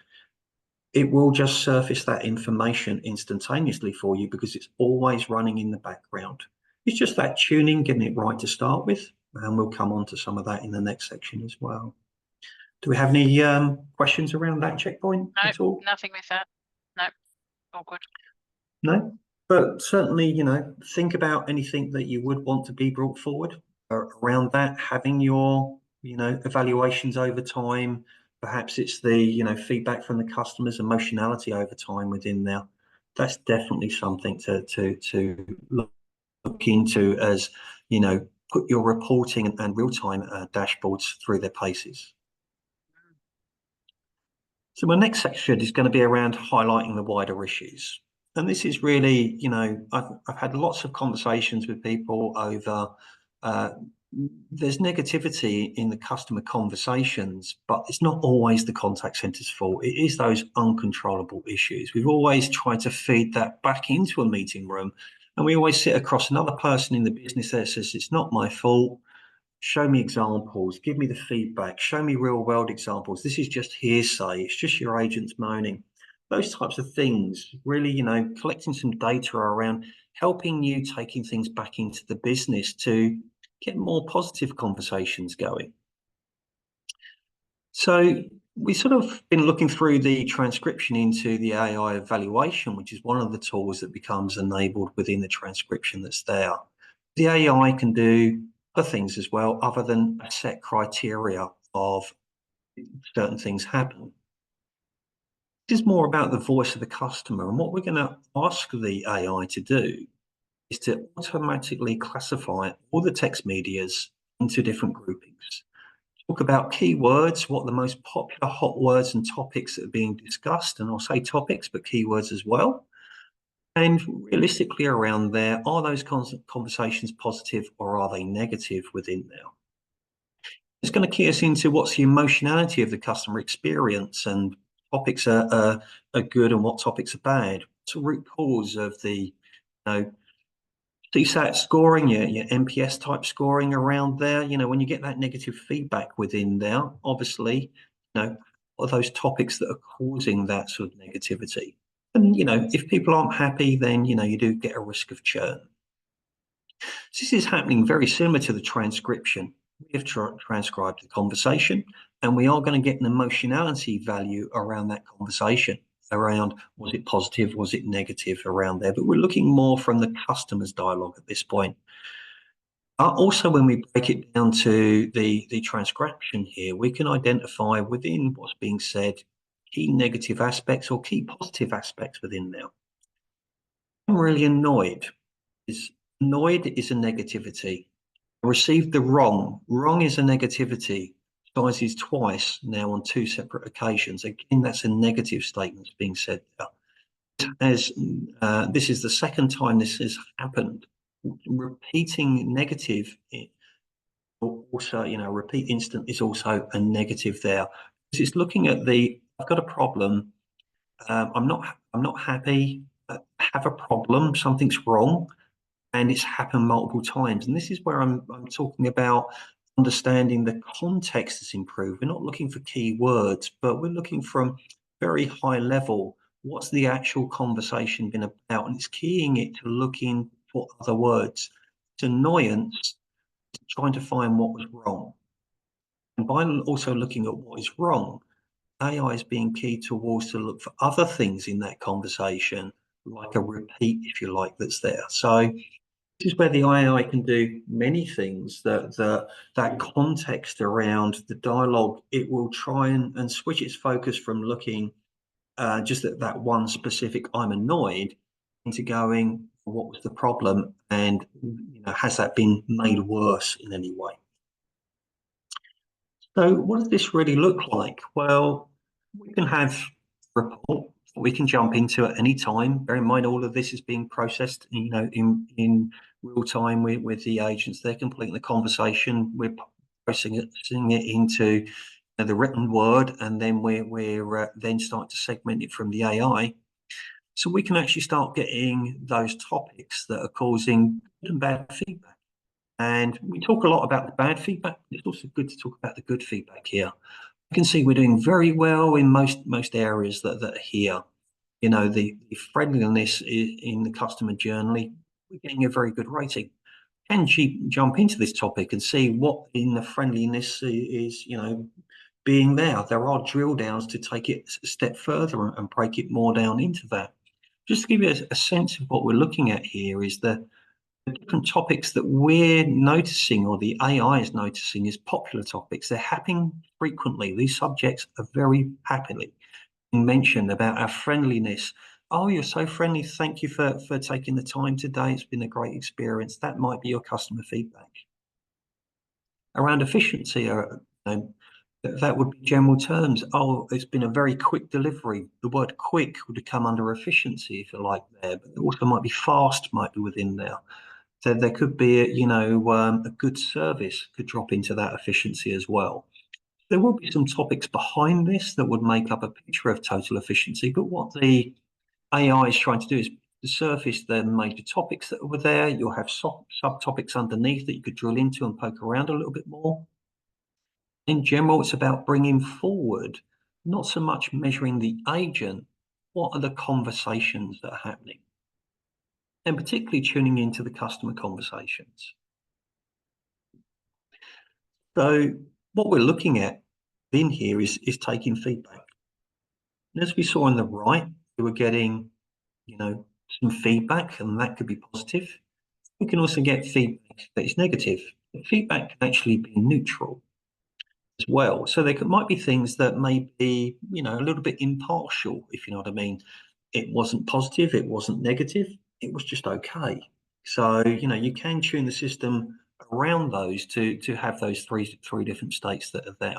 It will just surface that information instantaneously for you because it's always running in the background. It's just that tuning, getting it right to start with, and we'll come on to some of that in the next section as well. Do we have any questions around that checkpoint at all? Nothing with that. No, all good. No, but certainly, you know, think about anything that you would want to be brought forward around that, having your, you know, evaluations over time. Perhaps it's the, you know, feedback from the customers, emotionality over time within there. That's definitely something to look into as, you know, put your reporting and real-time dashboards through their paces. So my next section is going to be around highlighting the wider issues. And this is really, you know, I've had lots of conversations with people over, there's negativity in the customer conversations, but it's not always the contact center's fault. It is those uncontrollable issues. We've always tried to feed that back into a meeting room, and we always sit across another person in the business that says, it's not my fault. Show me examples, give me the feedback, show me real world examples. This is just hearsay. It's just your agents moaning. Those types of things, really, you know, collecting some data around helping you taking things back into the business to get more positive conversations going. So we sort of been looking through the transcription into the AI evaluation, which is one of the tools that becomes enabled within the transcription that's there. The AI can do other things as well, other than a set criteria of certain things happen. This is more about the voice of the customer, and what we're going to ask the AI to do is to automatically classify all the text medias into different groupings. Talk about keywords, what the most popular hot words and topics that are being discussed, and I'll say topics, but keywords as well. And realistically around there, are those conversations positive or are they negative within there? It's going to key us into what's the emotionality of the customer experience, and topics are good and what topics are bad. What's the root cause of the, you know, CSAT scoring, your NPS type scoring around there? You know, when you get that negative feedback within there, obviously, you know, what are those topics that are causing that sort of negativity? And, you know, if people aren't happy, then, you know, you do get a risk of churn. So this is happening very similar to the transcription. We have transcribed the conversation, and we are going to get an emotionality value around that conversation, around was it positive, was it negative around there. But we're looking more from the customer's dialogue at this point. Also, when we break it down to the transcription here, we can identify within what's being said key negative aspects or key positive aspects within there. I'm really annoyed. Annoyed is a negativity. I received the wrong. Wrong is a negativity. Sizes twice now on two separate occasions. Again, that's a negative statement being said there. As this is the second time this has happened. Repeating negative, also, you know, repeat instant is also a negative there. It's looking at the, I've got a problem. I'm not happy. I have a problem. Something's wrong, and it's happened multiple times. And this is where I'm talking about understanding the context is improved. We're not looking for key words, but we're looking from very high level. What's the actual conversation been about? And it's keying it to looking for other words. It's annoyance, trying to find what was wrong. And by also looking at what is wrong, AI is being key towards to look for other things in that conversation, like a repeat, if you like, that's there. So this is where the AI can do many things. That context around the dialogue, it will try and switch its focus from looking just at that one specific "I'm annoyed" into going, what was the problem, and, you know, has that been made worse in any way? So what does this really look like? Well, we can have a report we can jump into at any time. Bear in mind, all of this is being processed, in real time with the agents. They're completing the conversation. We're processing it into the written word, and then we're then starting to segment it from the AI. So we can actually start getting those topics that are causing good and bad feedback. And we talk a lot about the bad feedback. It's also good to talk about the good feedback here. You can see we're doing very well in most areas that are here. The friendliness in the customer journey, we're getting a very good rating. Can you jump into this topic and see what in the friendliness is, being there? There are drill downs to take it a step further and break it more down into that. Just to give you a sense of what we're looking at here is the different topics that we're noticing, or the AI is noticing, is popular topics. They're happening frequently. These subjects are very happily being mentioned about our friendliness. Oh, you're so friendly. Thank you for taking the time today. It's been a great experience. That might be your customer feedback. Around efficiency, that would be general terms. Oh, it's been a very quick delivery. The word quick would come under efficiency, if you like, there, but it also might be fast, might be within there. So there could be, a good service could drop into that efficiency as well. There will be some topics behind this that would make up a picture of total efficiency, but what the AI is trying to do is to surface the major topics that were there. You'll have subtopics underneath that you could drill into and poke around a little bit more. In general, it's about bringing forward, not so much measuring the agent, what are the conversations that are happening? And particularly tuning into the customer conversations. So what we're looking at in here is taking feedback. And as we saw on the right, we were getting, some feedback, and that could be positive. We can also get feedback that is negative. Feedback can actually be neutral as well. So there might be things that may be, a little bit impartial, if you know what I mean. It wasn't positive, it wasn't negative, it was just okay. So, you can tune the system around those to have those three different states that are there.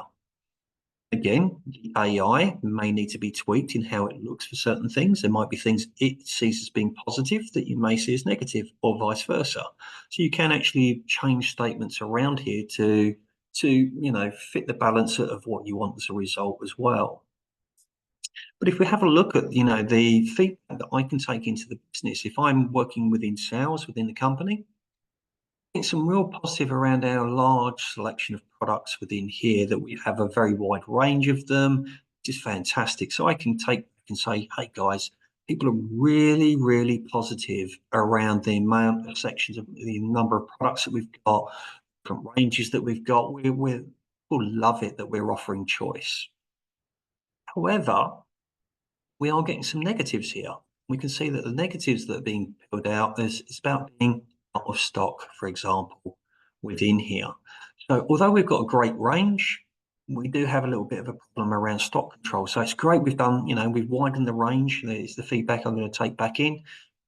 Again, the AI may need to be tweaked in how it looks for certain things. There might be things it sees as being positive that you may see as negative, or vice versa. So you can actually change statements around here to fit the balance of what you want as a result as well. But if we have a look at the feedback that I can take into the business, if I'm working within sales within the company, it's some real positive around our large selection of products within here, that we have a very wide range of them, which is fantastic. So I can take and say, hey guys, people are really, really positive around the amount of sections of the number of products that we've got, different ranges that we've got. We'll love it that we're offering choice. However, we are getting some negatives here. We can see that the negatives that are being pulled out is about being out of stock, for example, within here. So although we've got a great range, we do have a little bit of a problem around stock control. So it's great we've done, we've widened the range. There's the feedback I'm going to take back in.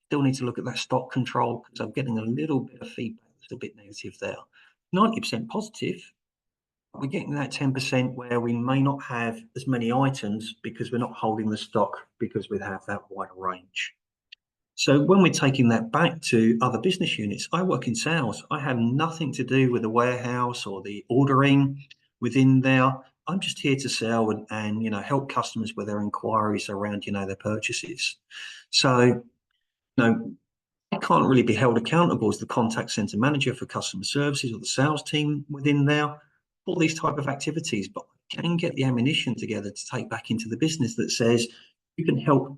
Still need to look at that stock control, because I'm getting a little bit of feedback that's a bit negative there. 90% positive. We're getting that 10% where we may not have as many items because we're not holding the stock, because we have that wider range. So when we're taking that back to other business units, I work in sales. I have nothing to do with the warehouse or the ordering within there. I'm just here to sell and help customers with their inquiries around their purchases. So I can't really be held accountable as the contact center manager for customer services or the sales team within there, all these type of activities, but I can get the ammunition together to take back into the business that says you can help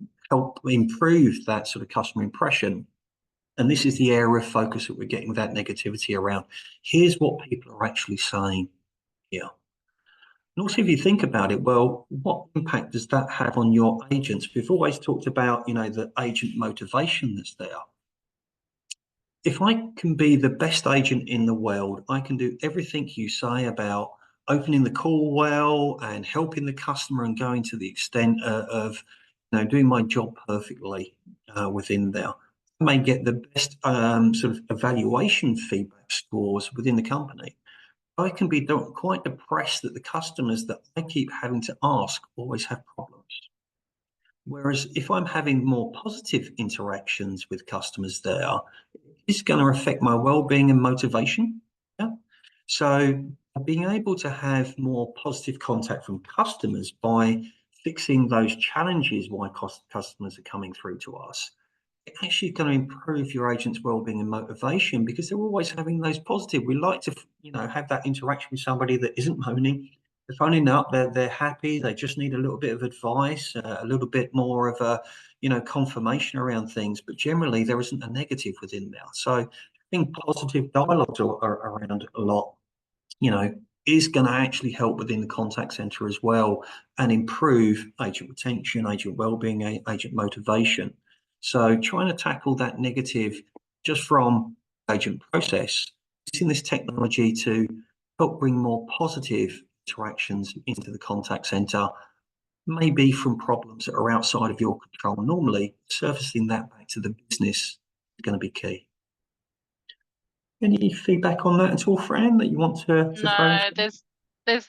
improve that sort of customer impression. And this is the area of focus that we're getting with that negativity around. Here's what people are actually saying here. And also, if you think about it, well, what impact does that have on your agents? We've always talked about, the agent motivation that's there. If I can be the best agent in the world, I can do everything you say about opening the call well and helping the customer and going to the extent of doing my job perfectly within there. I may get the best sort of evaluation feedback scores within the company. I can be quite depressed that the customers that I keep having to ask always have problems. Whereas if I'm having more positive interactions with customers there, it's going to affect my well-being and motivation. Yeah. So being able to have more positive contact from customers by fixing those challenges why customers are coming through to us, it's actually going to improve your agent's well-being and motivation, because they're always having those positive. We like to, have that interaction with somebody that isn't moaning. They're phoning up, they're happy, they just need a little bit of advice, a little bit more of a, confirmation around things, but generally there isn't a negative within there. So I think positive dialogues are around a lot, is going to actually help within the contact center as well, and improve agent retention, agent well-being, agent motivation. So trying to tackle that negative just from agent process, using this technology to help bring more positive interactions into the contact center, maybe from problems that are outside of your control. Normally, surfacing that back to the business is going to be key. Any feedback on that at all, Fran, that you want to throw in? No,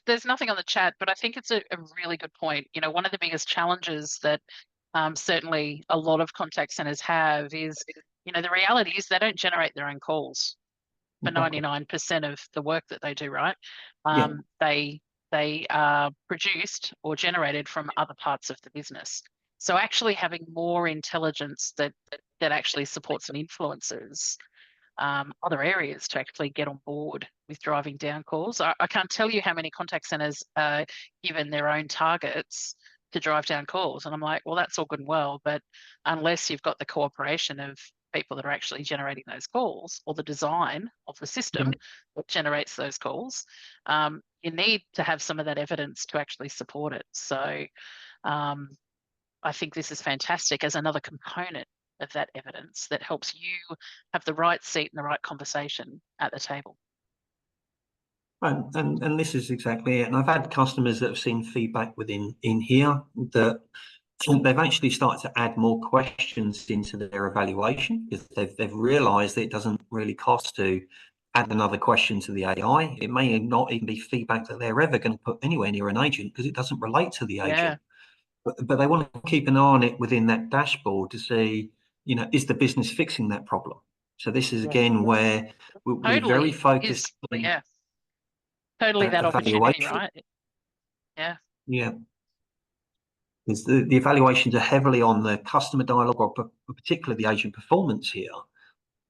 there's nothing on the chat, but I think it's a really good point. One of the biggest challenges that certainly a lot of contact centers have is, the reality is they don't generate their own calls for 99% of the work that they do, right? Yeah. They are produced or generated from other parts of the business. So actually having more intelligence that actually supports and influences other areas to actually get on board with driving down calls. I can't tell you how many contact centers are given their own targets to drive down calls. And I'm like, well, that's all good and well, but unless you've got the cooperation of people that are actually generating those calls, or the design of the system that generates those calls, you need to have some of that evidence to actually support it. So I think this is fantastic as another component of that evidence that helps you have the right seat and the right conversation at the table. And this is exactly it. And I've had customers that have seen feedback in here that they've actually started to add more questions into their evaluation, because they've realised that it doesn't really cost to add another question to the AI. It may not even be feedback that they're ever going to put anywhere near an agent, because it doesn't relate to the agent. But they want to keep an eye on it within that dashboard to see, is the business fixing that problem? So this is again where we're very focused on totally that opportunity, right? Yeah. Because the evaluations are heavily on the customer dialogue, or particularly the agent performance here.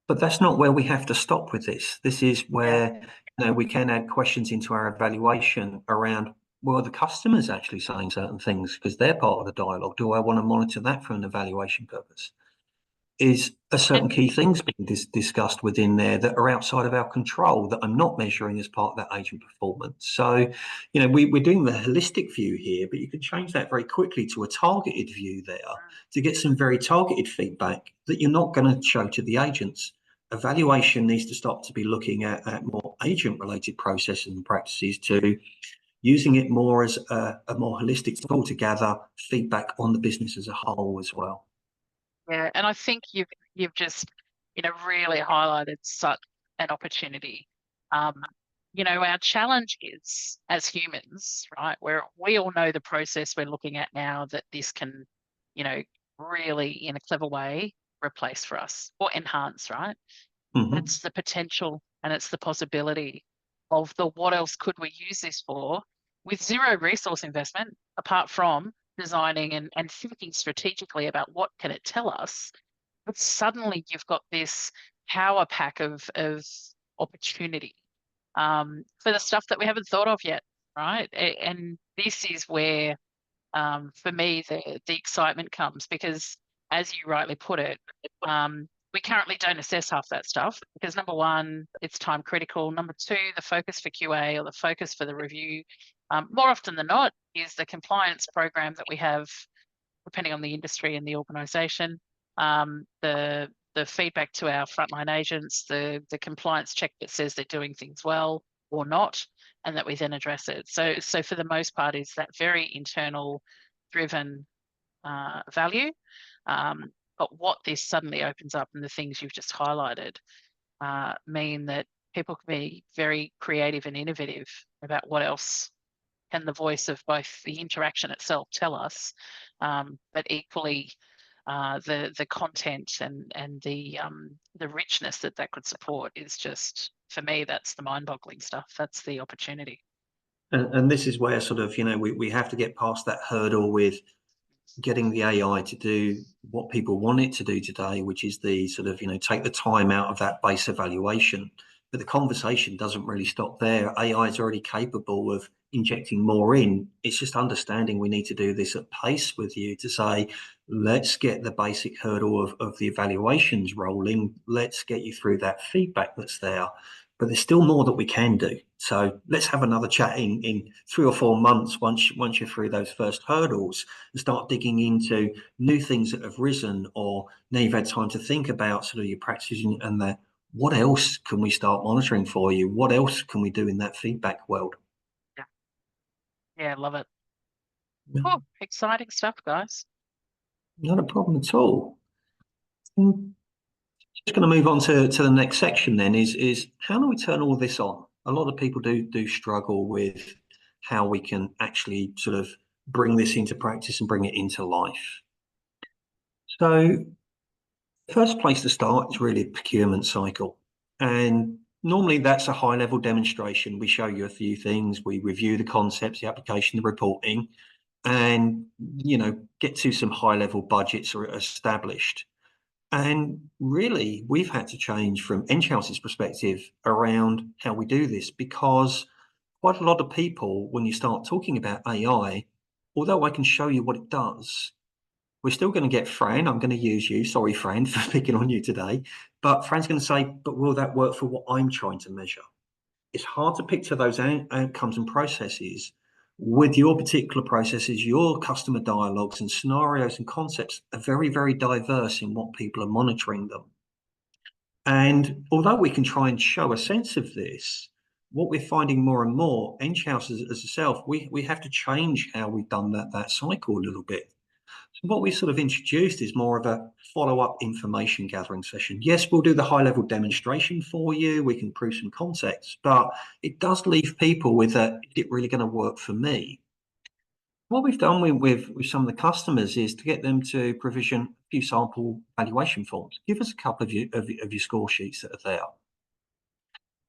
But that's not where we have to stop with this. This is where we can add questions into our evaluation around, well, are the customers actually saying certain things because they're part of the dialogue? Do I want to monitor that from an evaluation purpose? Is a certain key things being discussed within there that are outside of our control that I'm not measuring as part of that agent performance? So, we're doing the holistic view here, but you can change that very quickly to a targeted view there to get some very targeted feedback that you're not going to show to the agents. Evaluation needs to start to be looking at more agent-related processes and practices, to using it more as a more holistic tool to gather feedback on the business as a whole as well. Yeah, and I think you've just really highlighted such an opportunity. Our challenge is, as humans, right, where we all know the process we're looking at now, that this can, really in a clever way replace for us or enhance, right? It's the potential and it's the possibility of the what else could we use this for, with zero resource investment apart from designing and thinking strategically about what can it tell us. But suddenly you've got this power pack of opportunity for the stuff that we haven't thought of yet, right? And this is where, for me, the excitement comes, because, as you rightly put it, we currently don't assess half that stuff because, number one, it's time critical. Number two, the focus for QA or the focus for the review, more often than not, is the compliance program that we have, depending on the industry and the organisation. The feedback to our frontline agents, the compliance check that says they're doing things well or not, and that we then address it. So for the most part, is that very internal driven value. But what this suddenly opens up, and the things you've just highlighted, mean that people can be very creative and innovative about what else can the voice of both the interaction itself tell us, but equally the content and the richness that could support is just, for me, that's the mind-boggling stuff. That's the opportunity. And this is where sort of, we have to get past that hurdle with getting the AI to do what people want it to do today, which is the sort of, take the time out of that base evaluation. But the conversation doesn't really stop there. AI is already capable of injecting more in. It's just understanding we need to do this at pace with you to say, let's get the basic hurdle of the evaluations rolling. Let's get you through that feedback that's there. But there's still more that we can do. So let's have another chat in 3 or 4 months once you're through those first hurdles, and start digging into new things that have risen, or now you've had time to think about sort of your practices and that. What else can we start monitoring for you? What else can we do in that feedback world? Yeah, love it. Yeah. Oh, exciting stuff, guys. Not a problem at all. Just going to move on to the next section then is how do we turn all this on? A lot of people do struggle with how we can actually sort of bring this into practice and bring it into life. So the first place to start is really a procurement cycle. And normally that's a high level demonstration. We show you a few things, we review the concepts, the application, the reporting, and get to some high level budgets are established. And really, we've had to change from Enghouse's perspective around how we do this, because quite a lot of people, when you start talking about AI, although I can show you what it does, we're still going to get Fran. I'm going to use you. Sorry, Fran, for picking on you today. But Fran's going to say, but will that work for what I'm trying to measure? It's hard to picture those outcomes and processes with your particular processes. Your customer dialogues and scenarios and concepts are very, very diverse in what people are monitoring them. And although we can try and show a sense of this, what we're finding more and more, Enghouse as a self, we have to change how we've done that cycle a little bit. So what we sort of introduced is more of a follow-up information gathering session. Yes, we'll do the high-level demonstration for you. We can prove some concepts, but it does leave people with is it really going to work for me? What we've done with some of the customers is to get them to provision a few sample valuation forms. Give us a couple of your score sheets that are there.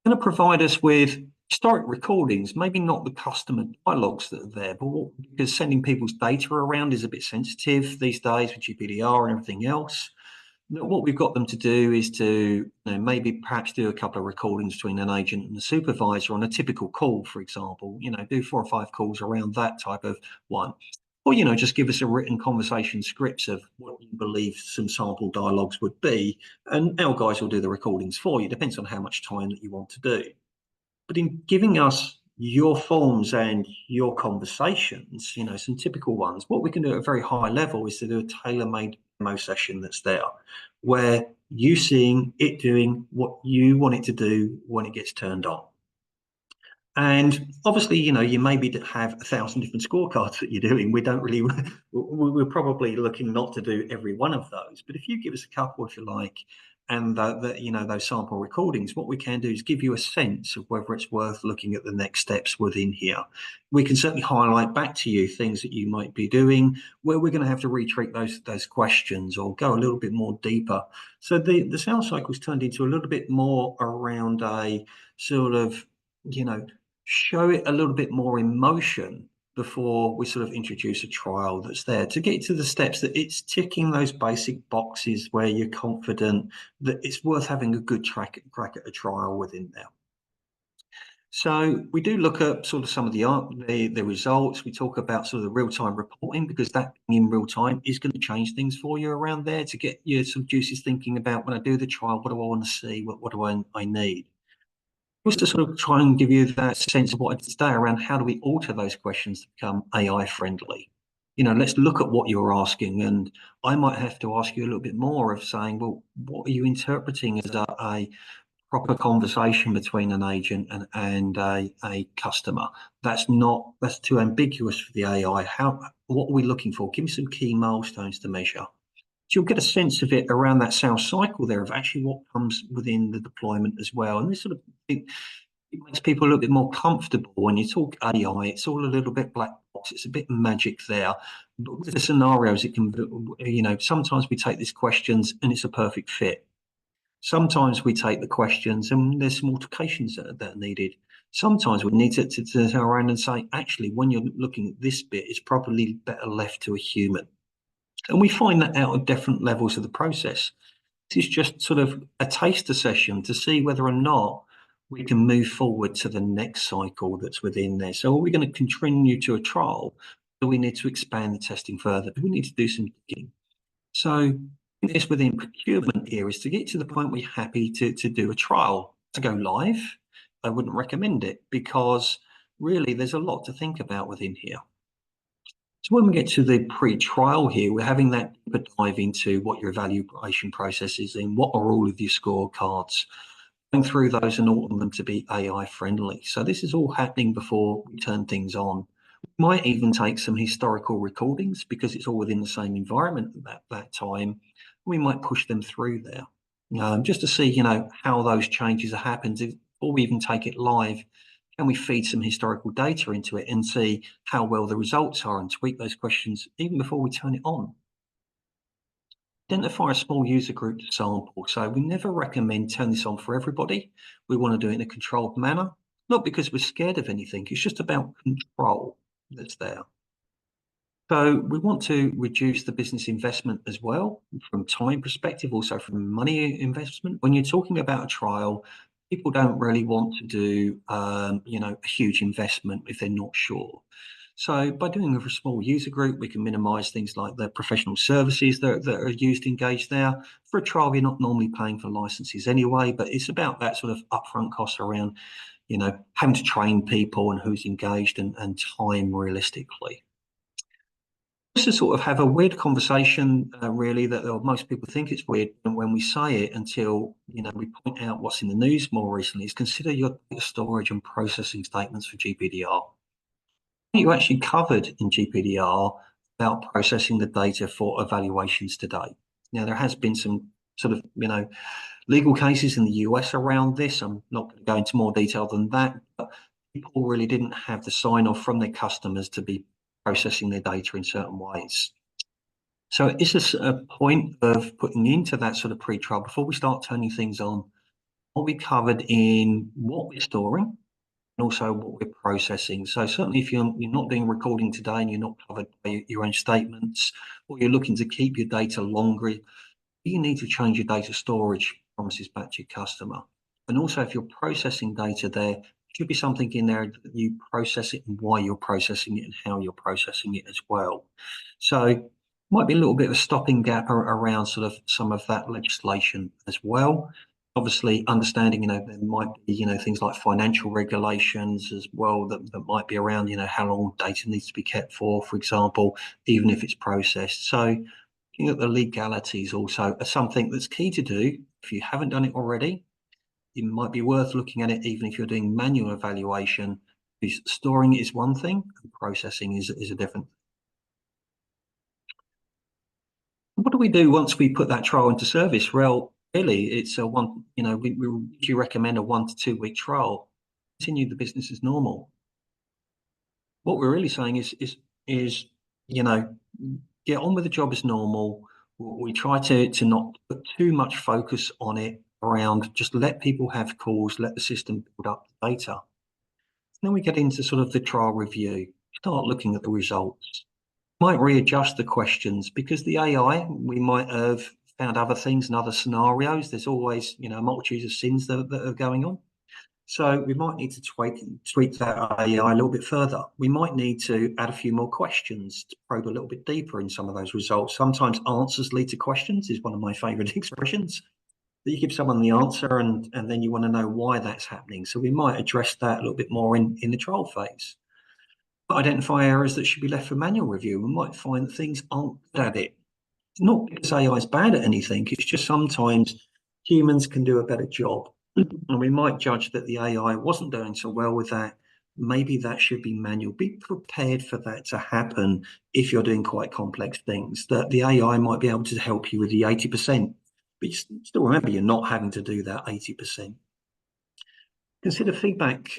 Going to provide us with historic recordings, maybe not the customer dialogues that are there, but because sending people's data around is a bit sensitive these days with GDPR and everything else. What we've got them to do is to maybe perhaps do a couple of recordings between an agent and the supervisor on a typical call, for example, do 4 or 5 calls around that type of one. Or, just give us a written conversation scripts of what you believe some sample dialogues would be. And our guys will do the recordings for you. Depends on how much time that you want to do. But in giving us your forms and your conversations, some typical ones, what we can do at a very high level is to do a tailor-made demo session that's there, where you seeing it doing what you want it to do when it gets turned on. And obviously, you maybe have 1,000 different scorecards that you're doing. We don't really, we're probably looking not to do every one of those. But if you give us a couple, if you like, and those sample recordings, what we can do is give you a sense of whether it's worth looking at the next steps within here. We can certainly highlight back to you things that you might be doing where we're going to have to retreat those questions or go a little bit more deeper. So the sales cycle's turned into a little bit more around a sort of, show it a little bit more emotion before we sort of introduce a trial that's there to get to the steps that it's ticking those basic boxes where you're confident that it's worth having a good crack at a trial within there. So we do look at sort of some of the results. We talk about sort of the real-time reporting, because that in real time is going to change things for you around there to get you some juices thinking about, when I do the trial, what do I want to see? What do I need? Just to sort of try and give you that sense of what I did today around how do we alter those questions to become AI friendly. Let's look at what you're asking, and I might have to ask you a little bit more of saying, well, what are you interpreting as a proper conversation between an agent and a customer? That's too ambiguous for the AI. What are we looking for? Give me some key milestones to measure. you'll get a sense of it around that sales cycle there of actually what comes within the deployment as well. And this sort of it makes people a little bit more comfortable. When you talk AI, it's all a little bit black box. It's a bit magic there. But with the scenarios, it can, sometimes we take these questions and it's a perfect fit. Sometimes we take the questions and there's some altercations that are needed. Sometimes we need to turn around and say, actually, when you're looking at this bit, it's probably better left to a human. And we find that out at different levels of the process. This is just sort of a taster session to see whether or not we can move forward to the next cycle that's within there. So are we going to continue to a trial? Do we need to expand the testing further? Do we need to do some digging? So this within procurement here is to get to the point where you're happy to do a trial. To go live, I wouldn't recommend it because really there's a lot to think about within here. So when we get to the pre-trial here, we're having that deeper dive into what your evaluation process is and what are all of your scorecards, going through those and all of them to be AI friendly. So this is all happening before we turn things on. We might even take some historical recordings because it's all within the same environment at that time. We might push them through there just to see, how those changes have happened before we even take it live. Can we feed some historical data into it and see how well the results are and tweak those questions even before we turn it on? Identify a small user group to sample. So we never recommend turn this on for everybody. We want to do it in a controlled manner, not because we're scared of anything. It's just about control that's there. So we want to reduce the business investment as well from time perspective, also from money investment. When you're talking about a trial, people don't really want to do, a huge investment if they're not sure. So by doing a small user group, we can minimize things like the professional services that are used, engaged there. For a trial, we're not normally paying for licenses anyway, but it's about that sort of upfront cost around, having to train people and who's engaged and time realistically. Just to sort of have a weird conversation, really, that most people think it's weird when we say it until, we point out what's in the news more recently, is consider your data storage and processing statements for GPDR. You actually covered in GPDR about processing the data for evaluations today. Now, there has been some sort of, legal cases in the US around this. I'm not going to go into more detail than that, but people really didn't have the sign-off from their customers to be processing their data in certain ways. So it's a point of putting into that sort of pre-trial before we start turning things on, what we covered in what we're storing and also what we're processing. So certainly if you're not doing recording today and you're not covered by your own statements, or you're looking to keep your data longer, you need to change your data storage promises back to your customer. And also if you're processing data there, should be something in there that you process it and why you're processing it and how you're processing it as well. So might be a little bit of a stopping gap around sort of some of that legislation as well. Obviously understanding, there might be, things like financial regulations as well that might be around, how long data needs to be kept for example, even if it's processed. So looking at the legalities also are something that's key to do. If you haven't done it already, it might be worth looking at it even if you're doing manual evaluation, because storing is one thing and processing is a different. What do we do once we put that trial into service? Well, really, it's a one, we usually recommend a 1 to 2 week trial. Continue the business as normal. What we're really saying is get on with the job as normal. We try to not put too much focus on it around, just let people have calls, let the system build up the data. Then we get into sort of the trial review, start looking at the results. Might readjust the questions because the AI, we might have found other things and other scenarios. There's always, a multitude of sins that are going on. So we might need to tweak that AI a little bit further. We might need to add a few more questions to probe a little bit deeper in some of those results. Sometimes answers lead to questions is one of my favorite expressions. That you give someone the answer and then you want to know why that's happening. So we might address that a little bit more in the trial phase. Identify areas that should be left for manual review. We might find that things aren't good at it. Not because AI is bad at anything, it's just sometimes humans can do a better job. And we might judge that the AI wasn't doing so well with that. maybe that should be manual. Be prepared for that to happen if you're doing quite complex things, that the AI might be able to help you with the 80%, but you still remember you're not having to do that 80%. Consider feedback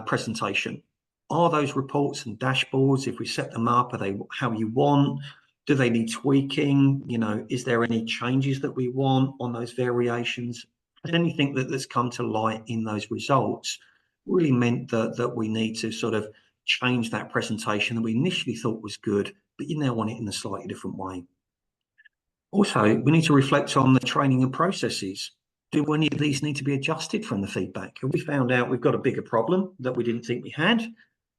presentation. Are those reports and dashboards, if we set them up, are they how you want? Do they need tweaking? You know, is there any changes that we want on those variations? And anything that's come to light in those results really meant that we need to sort of change that presentation that we initially thought was good, but you now want it in a slightly different way. Also, we need to reflect on the training and processes. Do any of these need to be adjusted from the feedback? Have we found out we've got a bigger problem that we didn't think we had?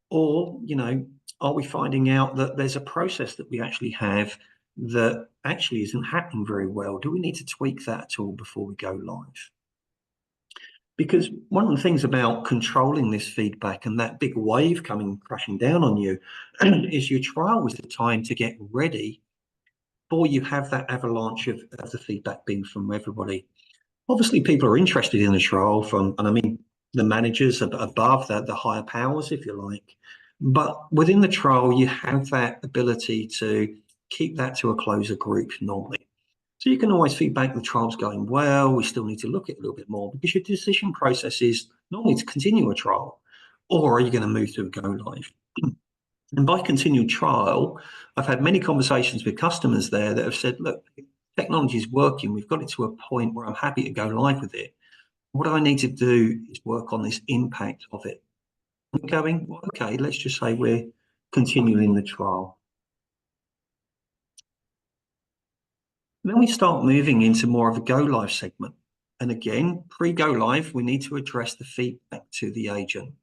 Or, you know, are we finding out that there's a process that we actually have that actually isn't happening very well? Do we need to tweak that at all before we go live? Because one of the things about controlling this feedback and that big wave coming crashing down on you is your trial was the time to get ready before you have that avalanche of the feedback being from everybody. Obviously, people are interested in the trial from, and I mean, the managers above the higher powers, if you like. But within the trial, you have that ability to keep that to a closer group normally. So you can always feedback the trial's going well, we still need to look at it a little bit more, because your decision process is normally to continue a trial, or are you going to move to a go live? And by continued trial, I've had many conversations with customers there that have said, look, technology is working. We've got it to a point where I'm happy to go live with it. What I need to do is work on this impact of it. We're going, well, okay, let's just say we're continuing the trial. Then we start moving into more of a go live segment. And again, pre-go live, we need to address the feedback to the agent.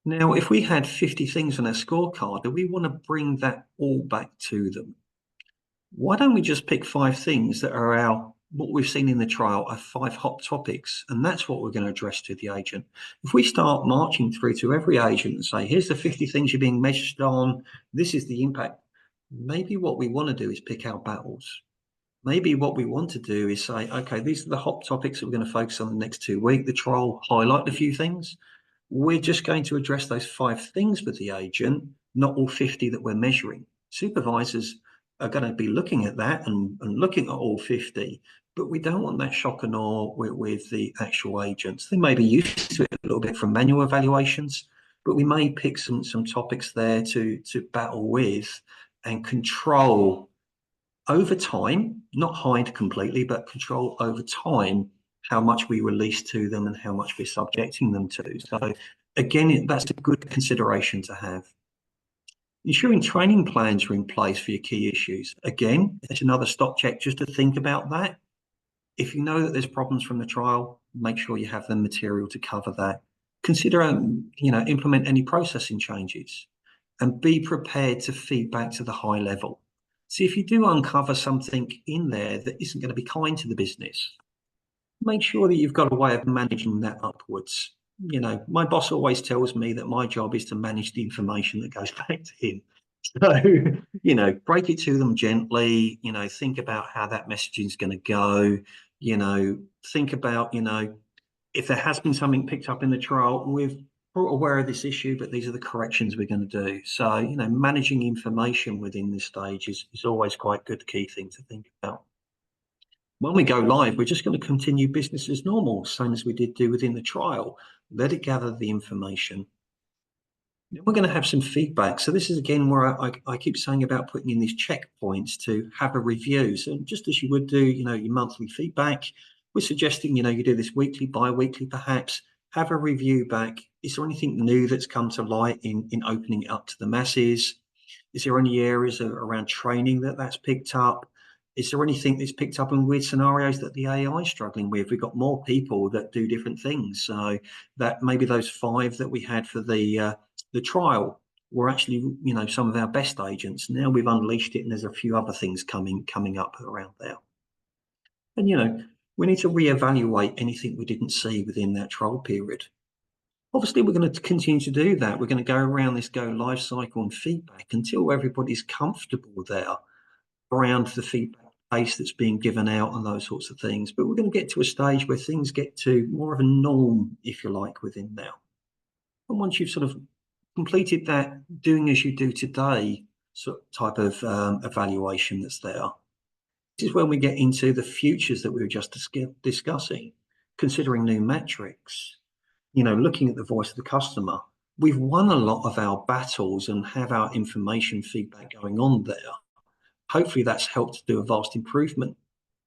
Now, if we had 50 things on our scorecard, do we want to bring that all back to them? Why don't we just pick 5 things that are what we've seen in the trial are 5 hot topics, and that's what we're going to address to the agent. If we start marching through to every agent and say, here's the 50 things you're being measured on, this is the impact, maybe what we want to do is pick our battles. Maybe what we want to do is say, okay, these are the hot topics that we're going to focus on the next 2 weeks. The trial highlight a few things. We're just going to address those 5 things with the agent, not all 50 that we're measuring. Supervisors are going to be looking at that and looking at all 50, but we don't want that shock and awe with the actual agents. They may be used to it a little bit from manual evaluations, but we may pick some topics there to battle with and control over time, not hide completely, but control over time how much we release to them and how much we're subjecting them to. So again, that's a good consideration to have. Ensuring training plans are in place for your key issues. Again, it's another stop check just to think about that. If you know that there's problems from the trial, make sure you have the material to cover that. Consider, implement any processing changes and be prepared to feed back to the high level. See, if you do uncover something in there that isn't going to be kind to the business, make sure that you've got a way of managing that upwards. You know, my boss always tells me that my job is to manage the information that goes back to him. So, break it to them gently, think about how that messaging is going to go, think about, if there has been something picked up in the trial, we're aware of this issue, but these are the corrections we're going to do. So, managing information within this stage is always quite a good key thing to think about. When we go live, we're just going to continue business as normal, same as we did do within the trial. Let it gather the information. Then we're going to have some feedback. So this is, again, where I keep saying about putting in these checkpoints to have a review. So just as you would do, your monthly feedback, we're suggesting, you do this weekly, bi-weekly, perhaps. Have a review back. Is there anything new that's come to light in opening it up to the masses? Is there any areas around training that's picked up? Is there anything that's picked up in weird scenarios that the AI is struggling with? We've got more people that do different things. So that maybe those 5 that we had for the trial were actually, some of our best agents. Now we've unleashed it and there's a few other things coming up around there. And, we need to reevaluate anything we didn't see within that trial period. Obviously, we're going to continue to do that. We're going to go around this go live cycle and feedback until everybody's comfortable there around the feedback pace that's being given out and those sorts of things. But we're going to get to a stage where things get to more of a norm, if you like, within now. And once you've sort of completed that doing as you do today sort of type of evaluation that's there, this is when we get into the futures that we were just discussing, considering new metrics, looking at the voice of the customer. We've won a lot of our battles and have our information feedback going on there. Hopefully that's helped to do a vast improvement.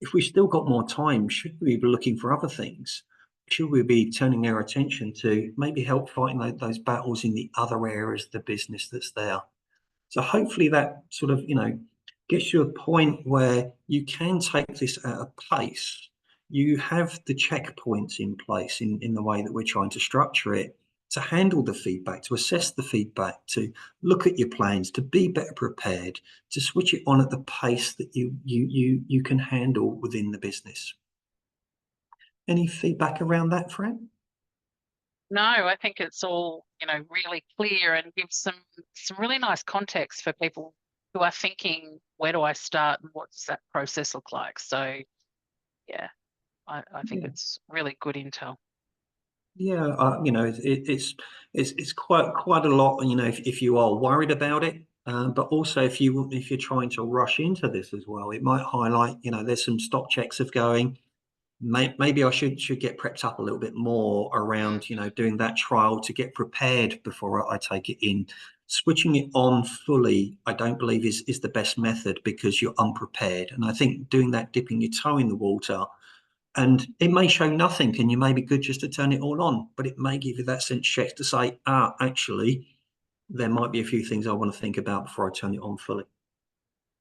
If we've still got more time, should we be looking for other things? Should we be turning our attention to maybe help fighting those battles in the other areas of the business that's there? So hopefully that sort of, gets to a point where you can take this at a pace. You have the checkpoints in place in the way that we're trying to structure it to handle the feedback, to assess the feedback, to look at your plans, to be better prepared, to switch it on at the pace that you can handle within the business. Any feedback around that, Fran? No, I think it's all, really clear and gives some really nice context for people who are thinking, where do I start and what does that process look like? So, yeah, I think it's really good intel. Yeah, it's quite a lot. If you are worried about it, but also if you're trying to rush into this as well, it might highlight. There's some stock checks of going. Maybe I should get prepped up a little bit more around doing that trial to get prepared before I take it in. Switching it on fully, I don't believe is the best method because you're unprepared. And I think doing that, dipping your toe in the water. And it may show nothing, and you may be good just to turn it all on, but it may give you that sense check to say, actually, there might be a few things I want to think about before I turn it on fully.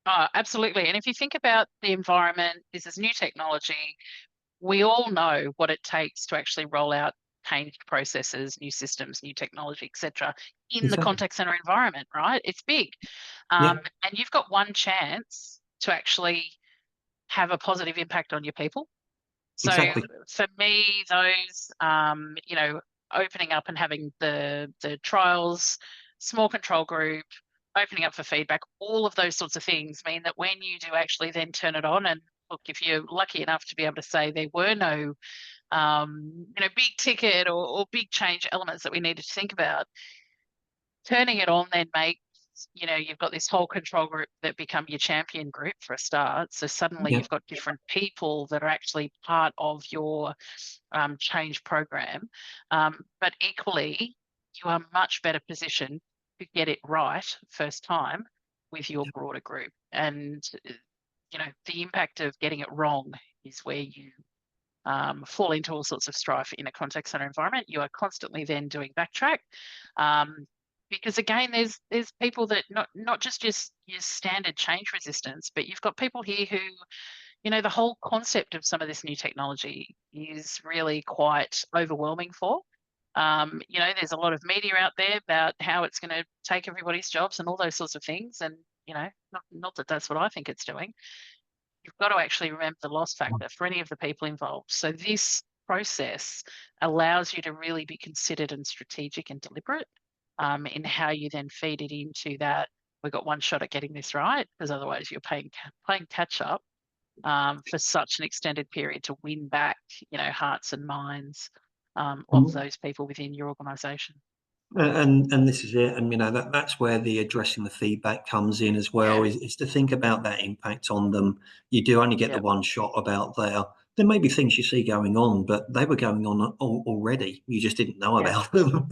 Oh, absolutely. And if you think about the environment, this is new technology. We all know what it takes to actually roll out changed processes, new systems, new technology, etc., in the Exactly. contact center environment, right? It's big. Yeah. And you've got one chance to actually have a positive impact on your people. So Exactly. for me, those, opening up and having the trials, small control group, opening up for feedback, all of those sorts of things mean that when you do actually then turn it on, and look, if you're lucky enough to be able to say there were no, big ticket or big change elements that we needed to think about, turning it on then makes, you've got this whole control group that become your champion group for a start. So suddenly Yeah. you've got different people that are actually part of your change program. But equally, you are much better positioned to get it right first time with your broader group. And, the impact of getting it wrong is where you fall into all sorts of strife in a contact center environment. You are constantly then doing backtrack. Because again, there's people that not just your standard change resistance, but you've got people here who, the whole concept of some of this new technology is really quite overwhelming for. There's a lot of media out there about how it's going to take everybody's jobs and all those sorts of things. And, not that that's what I think it's doing. You've got to actually remember the loss factor for any of the people involved. So this process allows you to really be considered and strategic and deliberate in how you then feed it into that. We've got one shot at getting this right, because otherwise you're playing catch up for such an extended period to win back, hearts and minds of those people within your organisation. And this is it, and that's where the addressing the feedback comes in as well. Yeah. Is to think about that impact on them. You do only get the one shot about there. There may be things you see going on, but they were going on already. You just didn't know about them.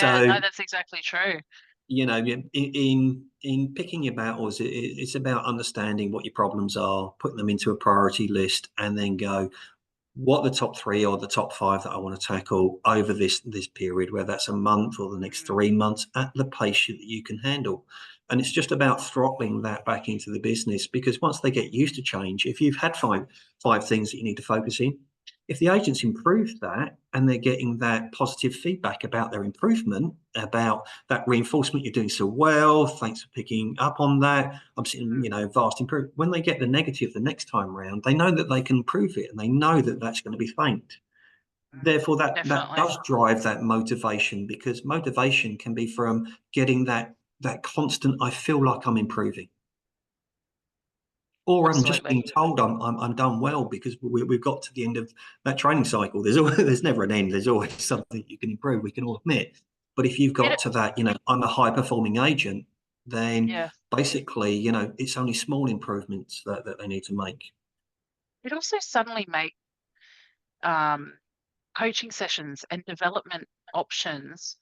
Yeah, no, that's exactly true. In picking your battles, it's about understanding what your problems are, putting them into a priority list, and then go, what are the top 3 or the top 5 that I want to tackle over this period, whether that's a month or the next 3 months, at the pace that you can handle. And it's just about throttling that back into the business, because once they get used to change, if you've had five things that you need to focus in, if the agents improve that and they're getting that positive feedback about their improvement, about that reinforcement, you're doing so well, thanks for picking up on that, I'm seeing, vast improvement. When they get the negative the next time around, they know that they can improve it, and they know that that's going to be thanked. Therefore, that does drive that motivation, because motivation can be from getting that constant, I feel like I'm improving. Or I'm just being told I'm done well, because we've got to the end of that training cycle. There's never an end. There's always something you can improve. We can all admit. But if you've got It, to that, I'm a high performing agent, then yeah. basically, it's only small improvements that they need to make. It also suddenly makes um, coaching sessions and development options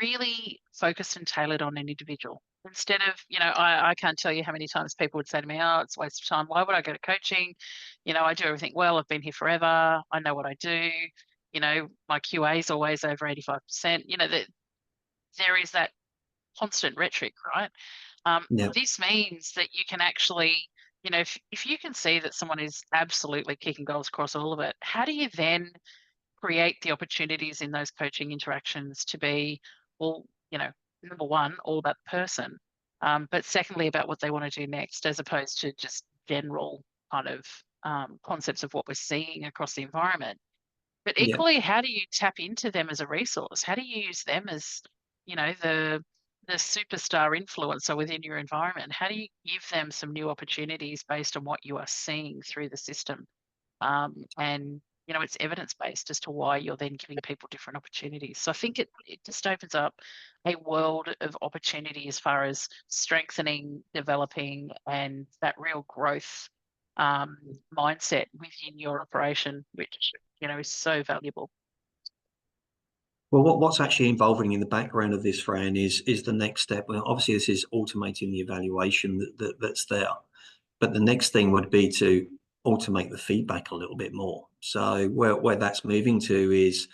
really focused and tailored on an individual. Instead of, I can't tell you how many times people would say to me, oh, it's a waste of time. Why would I go to coaching? I do everything well. I've been here forever. I know what I do. My QA is always over 85%. That there is that constant rhetoric, right? Yeah. This means that you can actually, if you can see that someone is absolutely kicking goals across all of it, how do you then create the opportunities in those coaching interactions to be all, number one, all about the person, but secondly, about what they want to do next, as opposed to just general kind of concepts of what we're seeing across the environment. But Yeah. equally, how do you tap into them as a resource? How do you use them as, the superstar influencer within your environment? How do you give them some new opportunities based on what you are seeing through the system? And it's evidence based as to why you're then giving people different opportunities. So I think it just opens up a world of opportunity as far as strengthening, developing, and that real growth mindset within your operation, which is so valuable. Well, what's actually involving in the background of this, Fran, is the next step. Well, obviously, this is automating the evaluation that's there. But the next thing would be to automate the feedback a little bit more. So where that's moving to is,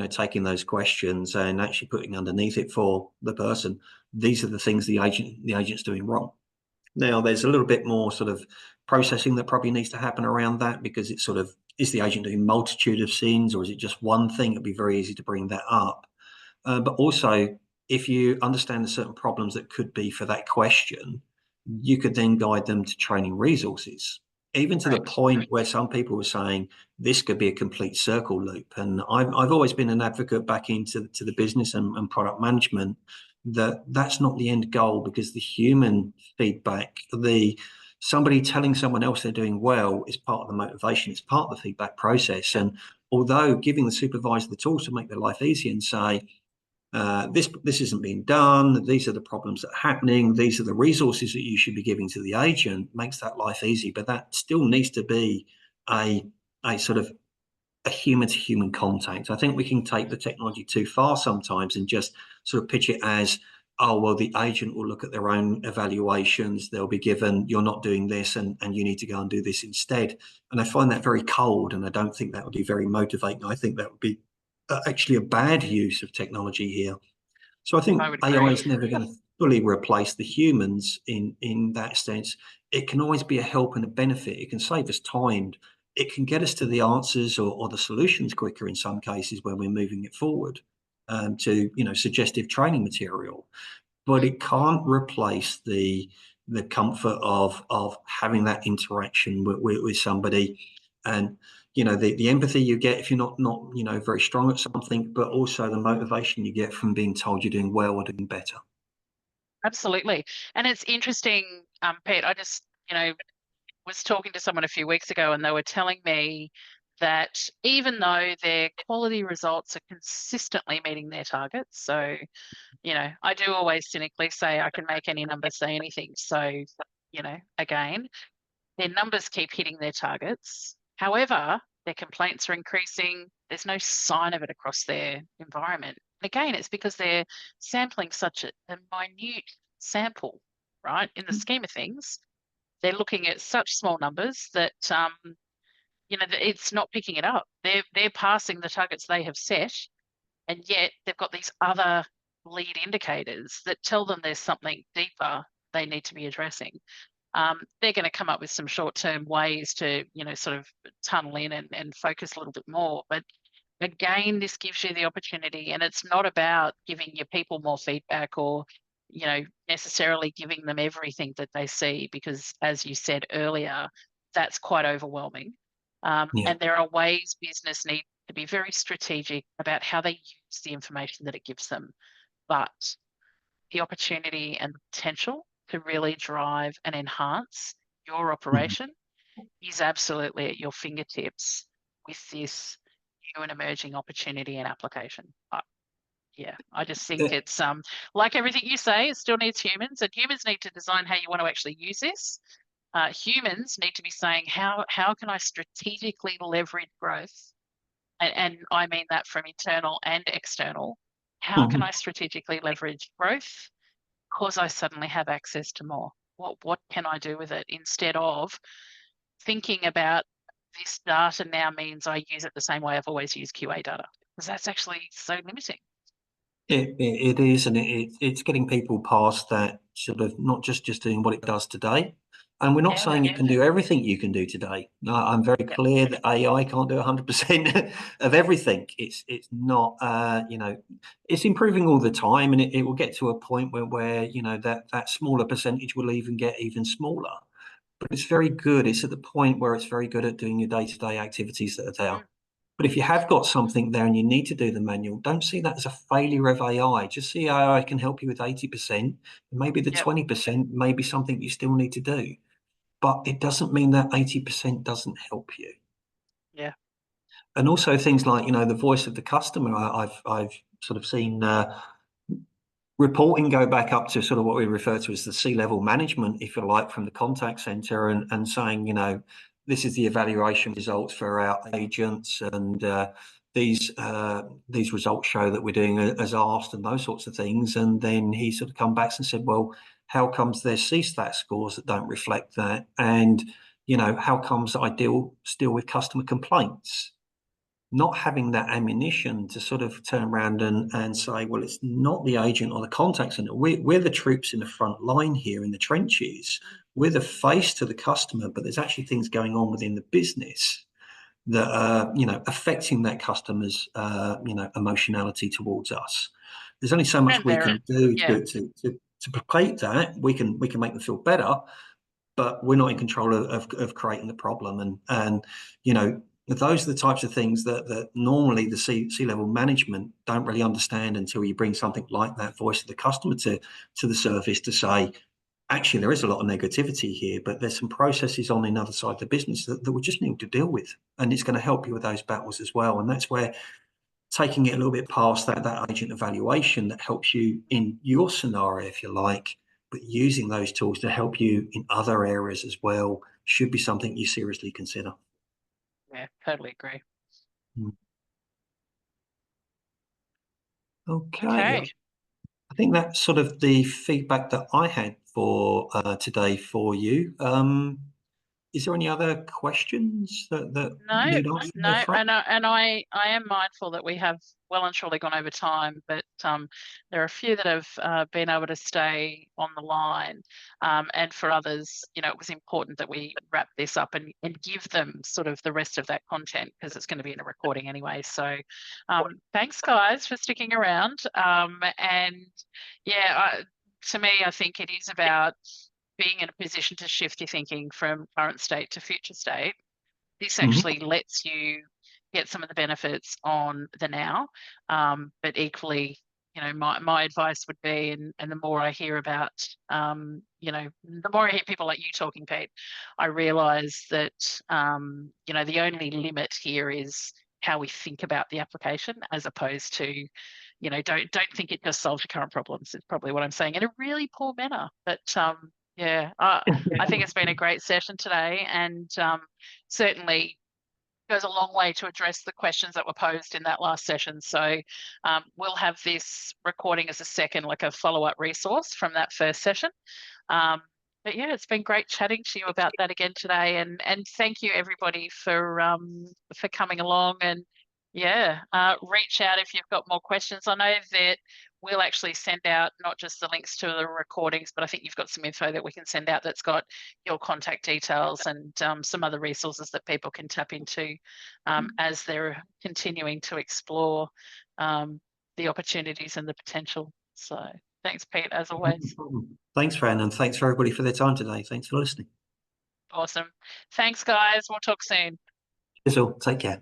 taking those questions and actually putting underneath it for the person, these are the things the agent's doing wrong. Now, there's a little bit more sort of processing that probably needs to happen around that, because it's sort of, is the agent doing multitude of sins, or is it just one thing? It'd be very easy to bring that up. But also, if you understand the certain problems that could be for that question, you could then guide them to training resources, even to the Correct. point where some people were saying this could be a complete circle loop. And I've always been an advocate back into the business and product management, that's not the end goal, because the human feedback, somebody telling someone else they're doing well, is part of the motivation. It's part of the feedback process. And although giving the supervisor the tools to make their life easy and say, this isn't being done, these are the problems that are happening, these are the resources that you should be giving to the agent, makes that life easy. But that still needs to be a sort of a human to human contact. I think we can take the technology too far sometimes and just sort of pitch it as, oh, well, the agent will look at their own evaluations, they'll be given, you're not doing this, and you need to go and do this instead. And I find that very cold, and I don't think that would be very motivating. I think that would be actually a bad use of technology here. So I think I would AI agree. is never going to fully replace the humans in that sense. It can always be a help and a benefit. It can save us time. It can get us to the answers or the solutions quicker in some cases when we're moving it forward, to suggestive training material. But it can't replace the comfort of having that interaction with somebody, and the empathy you get if you're not very strong at something, but also the motivation you get from being told you're doing well or doing better. Absolutely. And it's interesting, Pete, I just, was talking to someone a few weeks ago, and they were telling me that even though their quality results are consistently meeting their targets, so, I do always cynically say I can make any number say anything. So, again, their numbers keep hitting their targets. However, their complaints are increasing. There's no sign of it across their environment. Again, it's because they're sampling such a minute sample, right? In the scheme of things, they're looking at such small numbers that it's not picking it up. They're passing the targets they have set, and yet they've got these other lead indicators that tell them there's something deeper they need to be addressing. They're going to come up with some short-term ways to sort of tunnel in and focus a little bit more. But again, this gives you the opportunity, and it's not about giving your people more feedback or necessarily giving them everything that they see, because as you said earlier, that's quite overwhelming. Yeah. And there are ways business need to be very strategic about how they use the information that it gives them. But the opportunity and the potential to really drive and enhance your operation is absolutely at your fingertips with this new and emerging opportunity and application. Yeah, I just think it's like everything you say, it still needs humans, and humans need to design how you want to actually use this. Humans need to be saying how can I strategically leverage growth, and I mean that from internal and external. How can I strategically leverage growth because I suddenly have access to more? What can I do with it, instead of thinking about this data now means I use it the same way I've always used QA data, because that's actually so limiting. It is, and it's getting people past that sort of not just doing what it does today. And we're not saying it can do everything you can do today. No, I'm very clear that AI can't do 100% of everything. It's not, it's improving all the time, and it will get to a point where that smaller percentage will even get even smaller. But it's very good. It's at the point where it's very good at doing your day-to-day activities that are there. But if you have got something there and you need to do the manual, don't see that as a failure of AI. Just see AI can help you with 80%. Maybe the 20% may be something you still need to do. But it doesn't mean that 80% doesn't help you. Yeah. And also things like, the voice of the customer. I've sort of seen reporting go back up to sort of what we refer to as the C-level management, if you like, from the contact center, and saying, this is the evaluation results for our agents, and these results show that we're doing as asked, and those sorts of things. And then he sort of come back and said, well, how comes there's CSAT scores that don't reflect that? And, how comes I deal still with customer complaints? Not having that ammunition to sort of turn around and say, well, it's not the agent or the contact center. We're the troops in the front line here in the trenches. We're the face to the customer, but there's actually things going on within the business that are, affecting that customer's, emotionality towards us. There's only so much we can do to placate that. We can make them feel better, but we're not in control of creating the problem. And those are the types of things that normally the C-level management don't really understand until you bring something like that voice of the customer to the surface to say, actually, there is a lot of negativity here, but there's some processes on the other side of the business that we just need to deal with. And it's going to help you with those battles as well. And that's where taking it a little bit past that agent evaluation that helps you in your scenario, if you like, but using those tools to help you in other areas as well should be something you seriously consider. Yeah, totally agree. Okay. I think that's sort of the feedback that I had for today for you. Is there any other questions that need answering? No, and I am mindful that we have well and truly gone over time, but there are a few that have been able to stay on the line, and for others, it was important that we wrap this up and give them sort of the rest of that content, because it's going to be in a recording anyway. So thanks guys for sticking around, and yeah, to me, I think it is about being in a position to shift your thinking from current state to future state. This actually lets you get some of the benefits on the now, but equally, my advice would be, and the more I hear about, the more I hear people like you talking, Pete, I realise that, the only limit here is how we think about the application, as opposed to, don't think it just solves your current problems. It's probably what I'm saying in a really poor manner, but yeah, I think it's been a great session today, and certainly goes a long way to address the questions that were posed in that last session. So we'll have this recording as a second, like a follow-up resource from that first session. But yeah, it's been great chatting to you about that again today, and thank you everybody for coming along. And yeah, reach out if you've got more questions. I know that we'll actually send out not just the links to the recordings, but I think you've got some info that we can send out that's got your contact details and some other resources that people can tap into as they're continuing to explore the opportunities and the potential. So thanks, Pete, as always. Thanks, Fran, and thanks for everybody for their time today. Thanks for listening. Awesome. Thanks, guys. We'll talk soon. Cheers all. Take care.